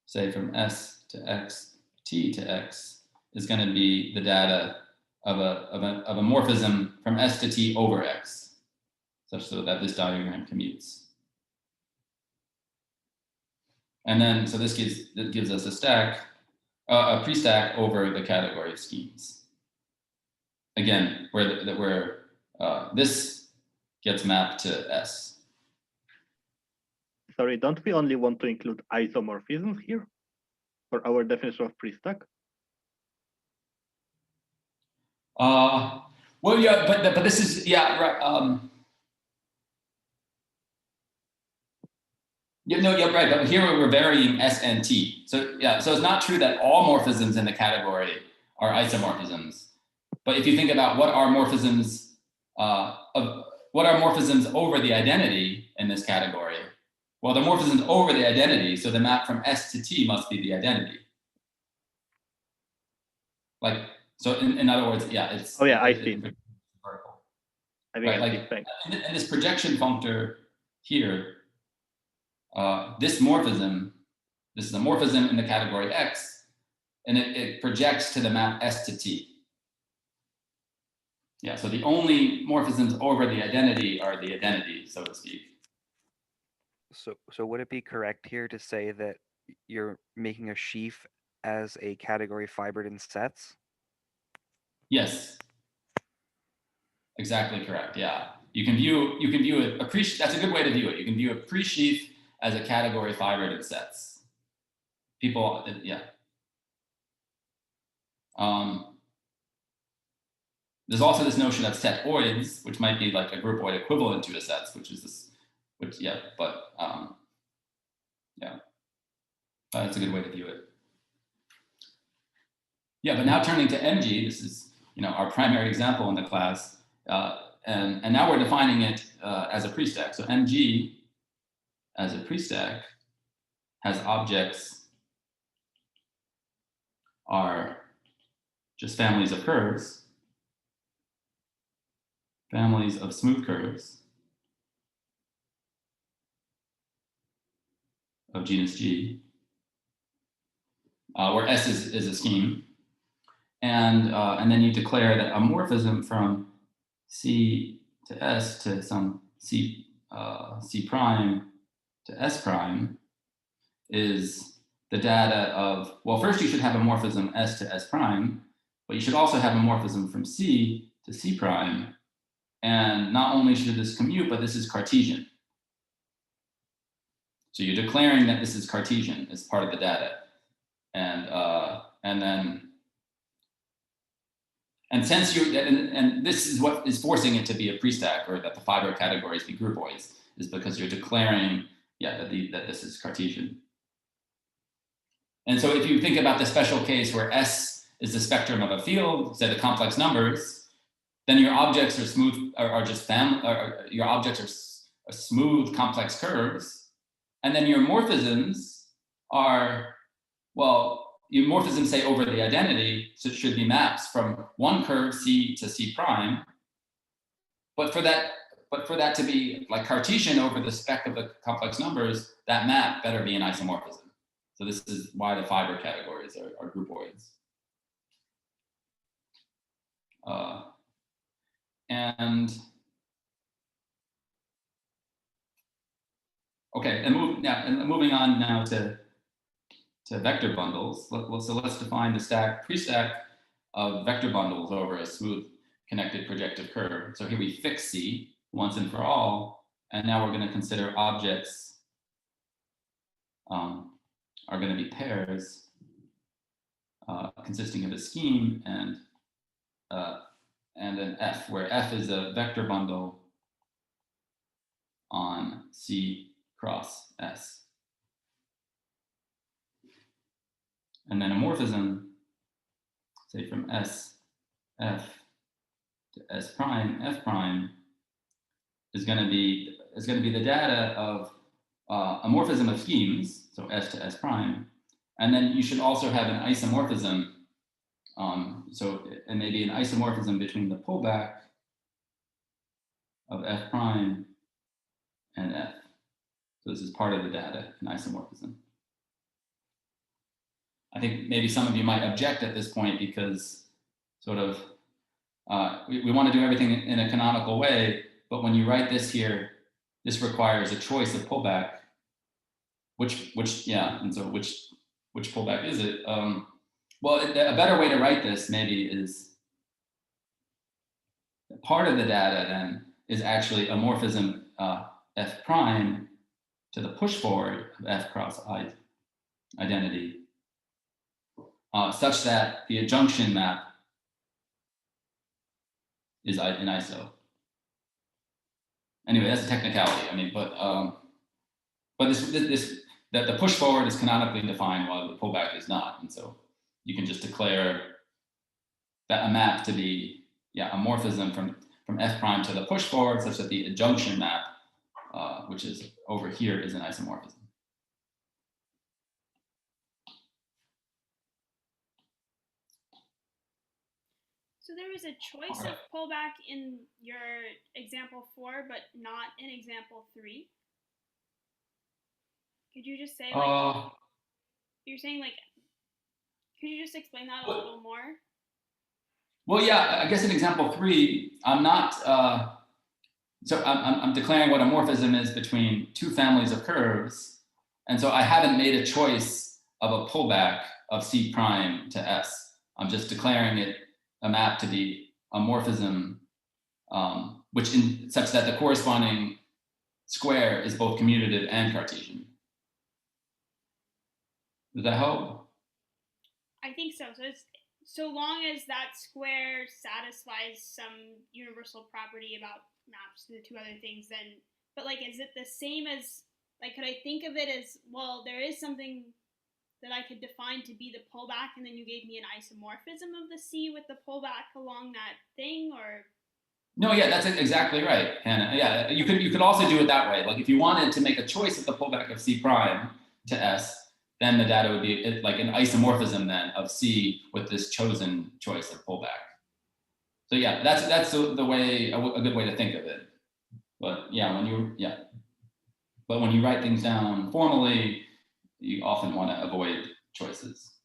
say from S to X, T to X, is going to be the data of a morphism from S to T over X, such so that this diagram commutes. And then, so this gives us a prestack over the category of schemes. Again, where this gets mapped to S. Sorry, don't we only want to include isomorphisms here for our definition of prestack? Well, yeah, but this is, yeah, right. Yeah, right. But here we're varying S and T. So yeah, so it's not true that all morphisms in the category are isomorphisms. But if you think about what are morphisms over the identity in this category, well, the morphisms over the identity, so the map from S to T must be the identity. Like, so in other words, yeah, it's. Oh yeah, I see. I think right, like in this projection functor here, this is a morphism in the category X, and it projects to the map S to T. Yeah, so the only morphisms over the identity are the identity, so to speak. So would it be correct here to say that you're making a sheaf as a category fibered in sets? Yes. Exactly correct. Yeah. You can view a pre-sheaf. That's a good way to view it. You can view a pre-sheaf as a category fibered in sets. People, yeah. There's also this notion of setoids, which might be like a groupoid equivalent to a sets, yeah, that's a good way to view it. Yeah, but now turning to MG, this is our primary example in the class, and now we're defining it as a prestack. So MG as a prestack has objects are just families of curves, families of smooth curves of genus G, where S is a scheme, and then you declare that a morphism from C to S to some C prime to S prime is the data of, well, first you should have a morphism S to S prime, but you should also have a morphism from C to C prime, and not only should this commute, but this is Cartesian. So you're declaring that this is Cartesian as part of the data. And since and this is what is forcing it to be a prestack, or that the fiber categories be groupoids, is because you're declaring, that this is Cartesian. And so if you think about the special case where S is the spectrum of a field, say the complex numbers, then your objects are smooth, are just your objects are smooth, complex curves. And then your morphisms are, well, your morphisms say over the identity, so it should be maps from one curve C to C prime. But for that to be like Cartesian over the spec of the complex numbers, that map better be an isomorphism. So this is why the fiber categories are groupoids. And okay, and moving on now to vector bundles. So let's define the prestack of vector bundles over a smooth connected projective curve. So here we fix C once and for all, and now we're going to consider objects are going to be pairs consisting of a scheme and an F, where F is a vector bundle on C cross S. And then a morphism, say from S, F to S prime, F prime, is going to be the data of a morphism of schemes, so S to S prime. And then you should also have an isomorphism. So it may be an isomorphism between the pullback of F prime and F. So this is part of the data, an isomorphism. I think maybe some of you might object at this point because sort of we want to do everything in a canonical way, but when you write this here, this requires a choice of pullback. Which pullback is it? Well, a better way to write this maybe is part of the data then is actually a morphism F prime to the push forward of F cross I identity, such that the adjunction map is an ISO. Anyway, that's a technicality. I mean, but that the push forward is canonically defined while the pullback is not, and so you can just declare that a map to be a morphism from F prime to the push forward, such that the adjunction map, which is over here, is an isomorphism. So there was a choice of pullback in your example 4, but not in example 3. Could you just say you're saying like, could you just explain that a little more? Well, yeah, I guess in example 3, I'm not, so I'm declaring what a morphism is between two families of curves. And so I haven't made a choice of a pullback of C prime to S. I'm just declaring it a map to be a morphism, such that the corresponding square is both commutative and Cartesian. Does that help? I think so. So it's so long as that square satisfies some universal property about maps to the two other things, then, but like, is it the same as, like, could I think of it as, well, there is something that I could define to be the pullback, and then you gave me an isomorphism of the C with the pullback along that thing, or? No, yeah, that's exactly right, Hannah. Yeah, you could also do it that way. Like if you wanted to make a choice of the pullback of C prime to S, then the data would be like an isomorphism then of C with this chosen choice of pullback. So yeah, that's the way, a good way to think of it. But yeah, but when you write things down formally, you often want to avoid choices.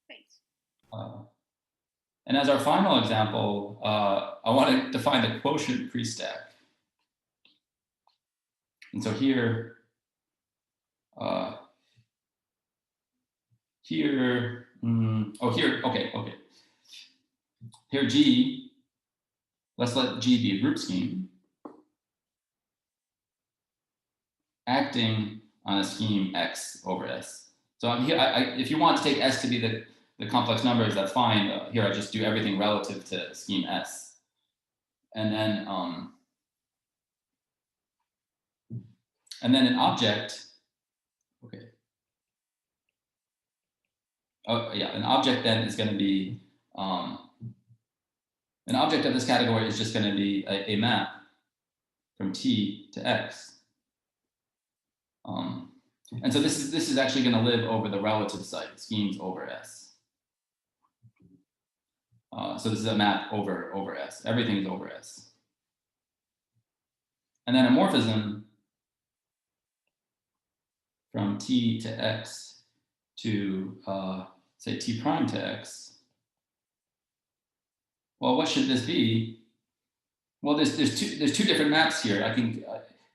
Thanks. And as our final example, I want to define the quotient prestack. And so here, okay. Here G, let's let G be a group scheme acting on a scheme X over S. So I'm here, if you want to take S to be the complex numbers, that's fine. Here I just do everything relative to scheme S. And then an object, okay. oh yeah, an object then is going to be, an object of this category is just going to be a map from T to X. And so this is actually going to live over the relative site, schemes over S. So this is a map over S. Everything is over S. And then a morphism from T to X to say T prime to X. Well, what should this be? Well, there's two different maps here. I can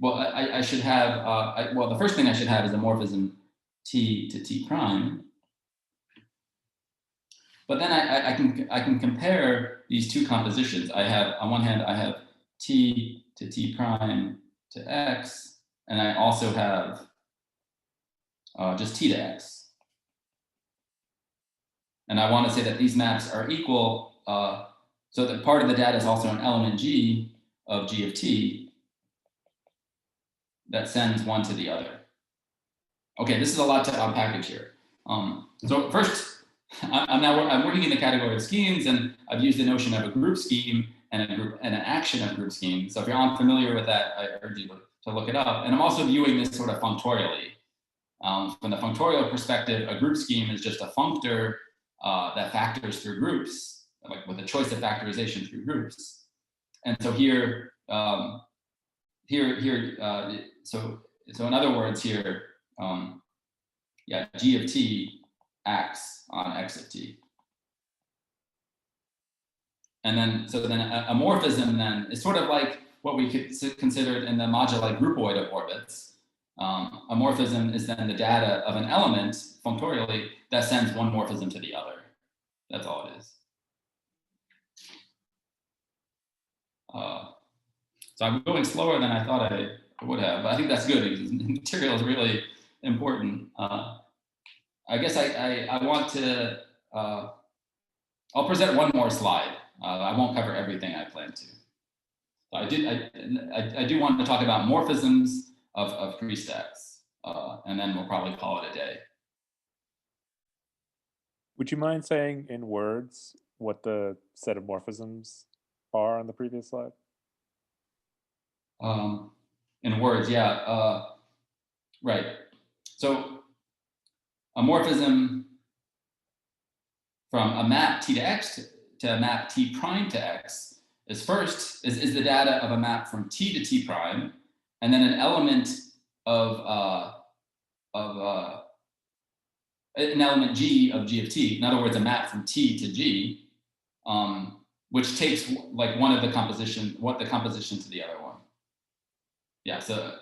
I should have well, the first thing I should have is a morphism T to T prime. But then I can compare these two compositions. I have, on one hand, I have T to T prime to X, and I also have just T to X. And I want to say that these maps are equal, so that part of the data is also an element G of G of T that sends one to the other. Okay, this is a lot to unpackage here. So first, I'm working in the category of schemes, and I've used the notion of a group scheme and an action of group scheme. So if you're unfamiliar with that, I urge you to look it up. And I'm also viewing this sort of functorially. From the functorial perspective, a group scheme is just a functor that factors through groups, like with a choice of factorization through groups. And so here, so in other words here, yeah, G of T acts on X of T. And then, so then a morphism then is sort of like what we could consider in the moduli groupoid of orbits. A morphism is then the data of an element functorially that sends one morphism to the other. That's all it is. So I'm going slower than I thought I would have, but I think that's good because material is really important. I guess I want to, I'll present one more slide. I won't cover everything I plan to. So I do want to talk about morphisms of prestacks, and then we'll probably call it a day. Would you mind saying in words what the set of morphisms are on the previous slide? In words, yeah, right. So a morphism from a map T to X to a map T prime to X is the data of a map from T to T prime, and then an element of an element G of G of T. In other words, a map from T to G, which takes like one of the composition to the other one. Yeah, so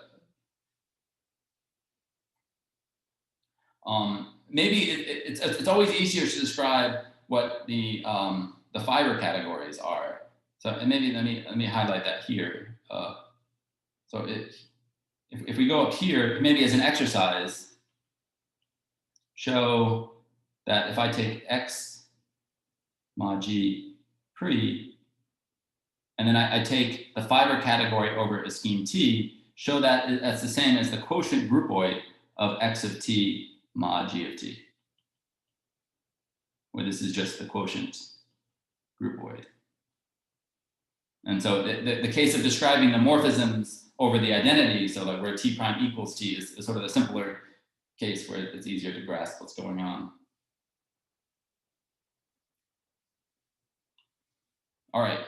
maybe it's always easier to describe what the fiber categories are. So and maybe let me highlight that here. So if we go up here, maybe as an exercise, show that if I take X mod G pre, and then I take the fiber category over a scheme T, show that that's the same as the quotient groupoid of X of T mod G of T, where this is just the quotient groupoid. And so the case of describing the morphisms over the identity, so like where T prime equals T is sort of the simpler case where it's easier to grasp what's going on. All right.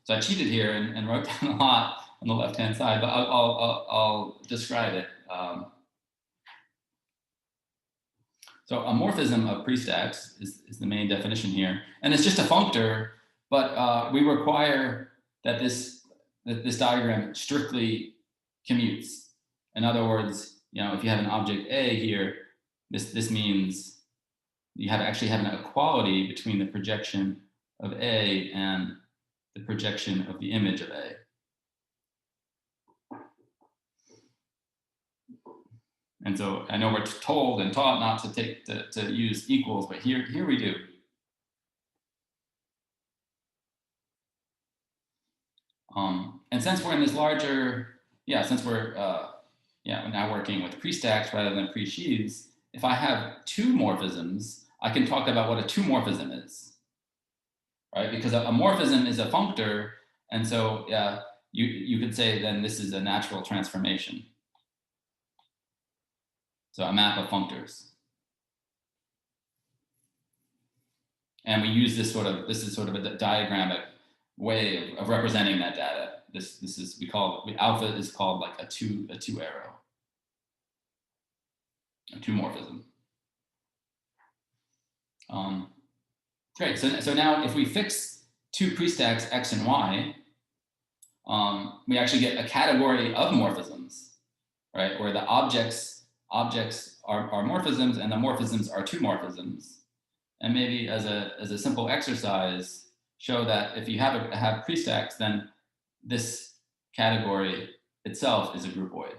So I cheated here and wrote down a lot on the left-hand side, but I'll describe it. So a morphism of prestacks is the main definition here, and it's just a functor, but we require that this diagram strictly commutes. In other words, if you have an object A here, this means you actually have an equality between the projection of A and the projection of the image of A. And so I know we're told and taught not to use equals, but here we do. And since we're in this larger, since we're we're now working with prestacks rather than pre-sheaves. If I have two morphisms, I can talk about what a two morphism is, right? Because a morphism is a functor, and so you could say then this is a natural transformation. So a map of functors. And we use this is sort of a diagrammatic way of representing that data. This is, alpha is called like a two arrow, a two morphism. Great, so now if we fix two prestacks X and Y, we actually get a category of morphisms, right? Where the objects are morphisms and the morphisms are two morphisms. And maybe as a simple exercise, show that if you have prestacks, then this category itself is a groupoid.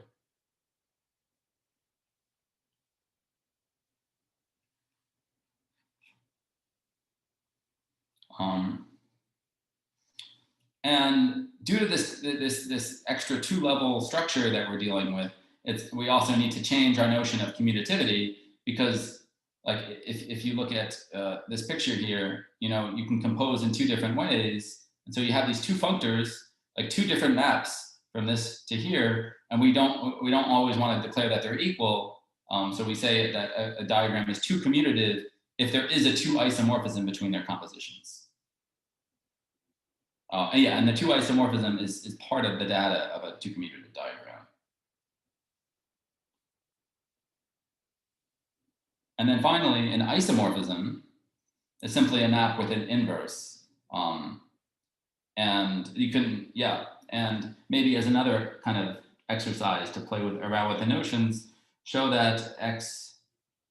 And due to this extra two-level structure that we're dealing with, we also need to change our notion of commutativity, because like if you look at this picture here, you can compose in two different ways. And so you have these two functors, like two different maps from this to here, and we don't always want to declare that they're equal. So we say that a diagram is two commutative if there is a two isomorphism between their compositions. And the two isomorphism is part of the data of a two commutative diagram. And then finally, an isomorphism is simply a map with an inverse. And you can, and maybe as another kind of exercise to play around with the notions, show that X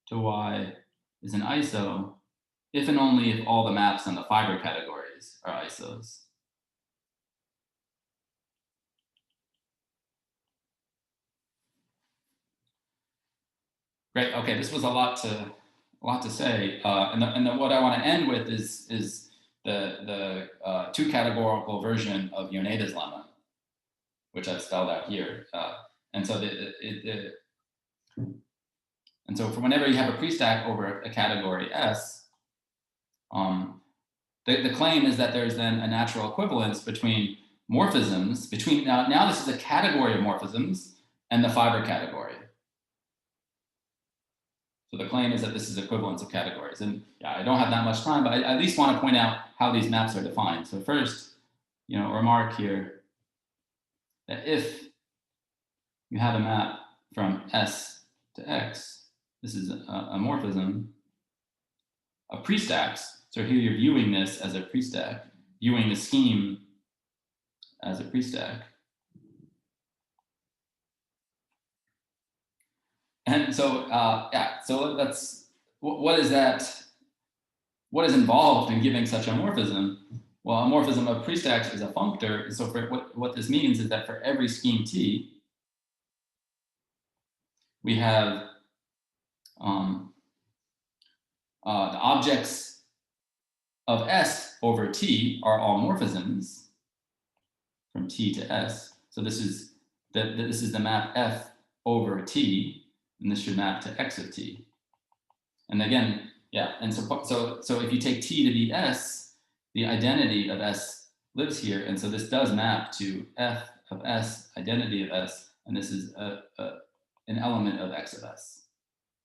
to Y is an iso if and only if all the maps on the fiber categories are isos. Great. Okay, this was a lot to say, and what I want to end with is the two categorical version of Yoneda's lemma, which I've spelled out here. And so for whenever you have a prestack over a category S, the claim is that there's then a natural equivalence between morphisms now this is a category of morphisms and the fiber category. So the claim is that this is equivalence of categories. And I don't have that much time, but I at least want to point out how these maps are defined. So first, remark here that if you have a map from S to X, this is a morphism of prestacks. So here you're viewing this as a prestack, viewing the scheme as a prestack. And so, so that's, what is that? What is involved in giving such a morphism? Well, a morphism of prestacks is a functor. So for what this means is that for every scheme T, we have the objects of S over T are all morphisms from T to S. So this is the map F over T. And this should map to X of T. And again, and so if you take T to be S, the identity of S lives here. And so this does map to F of S, identity of S, and this is an element of X of S.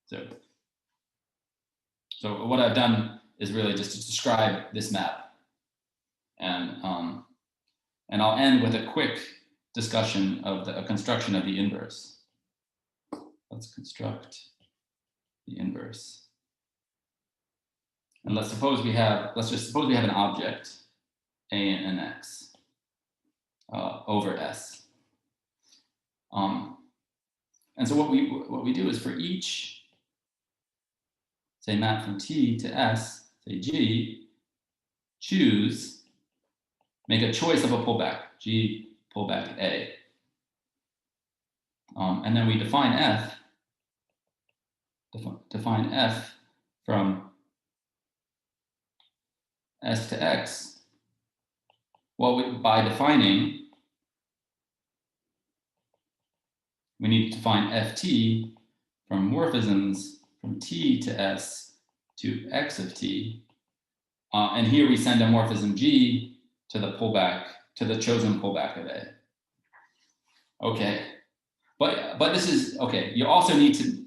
So what I've done is really just to describe this map. And I'll end with a quick discussion of a construction of the inverse. Let's construct the inverse. And let's just suppose we have an object, A and X, over S. And so what we do is for each, say map from T to S, say G, make a choice of a pullback, G pullback A. And then we define F, from S to X. Well, by defining we need to find ft from morphisms from t to s to x of t. And here we send a morphism G to the pullback, to the chosen pullback of A. Okay, but this is, okay, you also need to,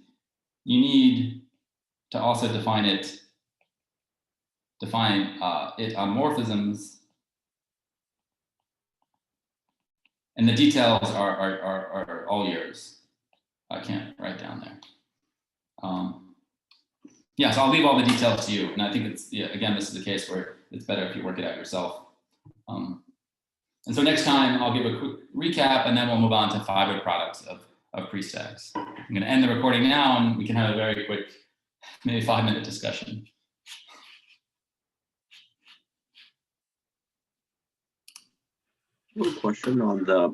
also define it on morphisms. And the details are all yours. I can't write down there. Yeah, so I'll leave all the details to you. And I think it's, yeah, again, this is a case where it's better if you work it out yourself. And so next time I'll give a quick recap and then we'll move on to fiber products of prestacks. I'm gonna end the recording now and we can have a very quick, maybe 5-minute discussion. One question on the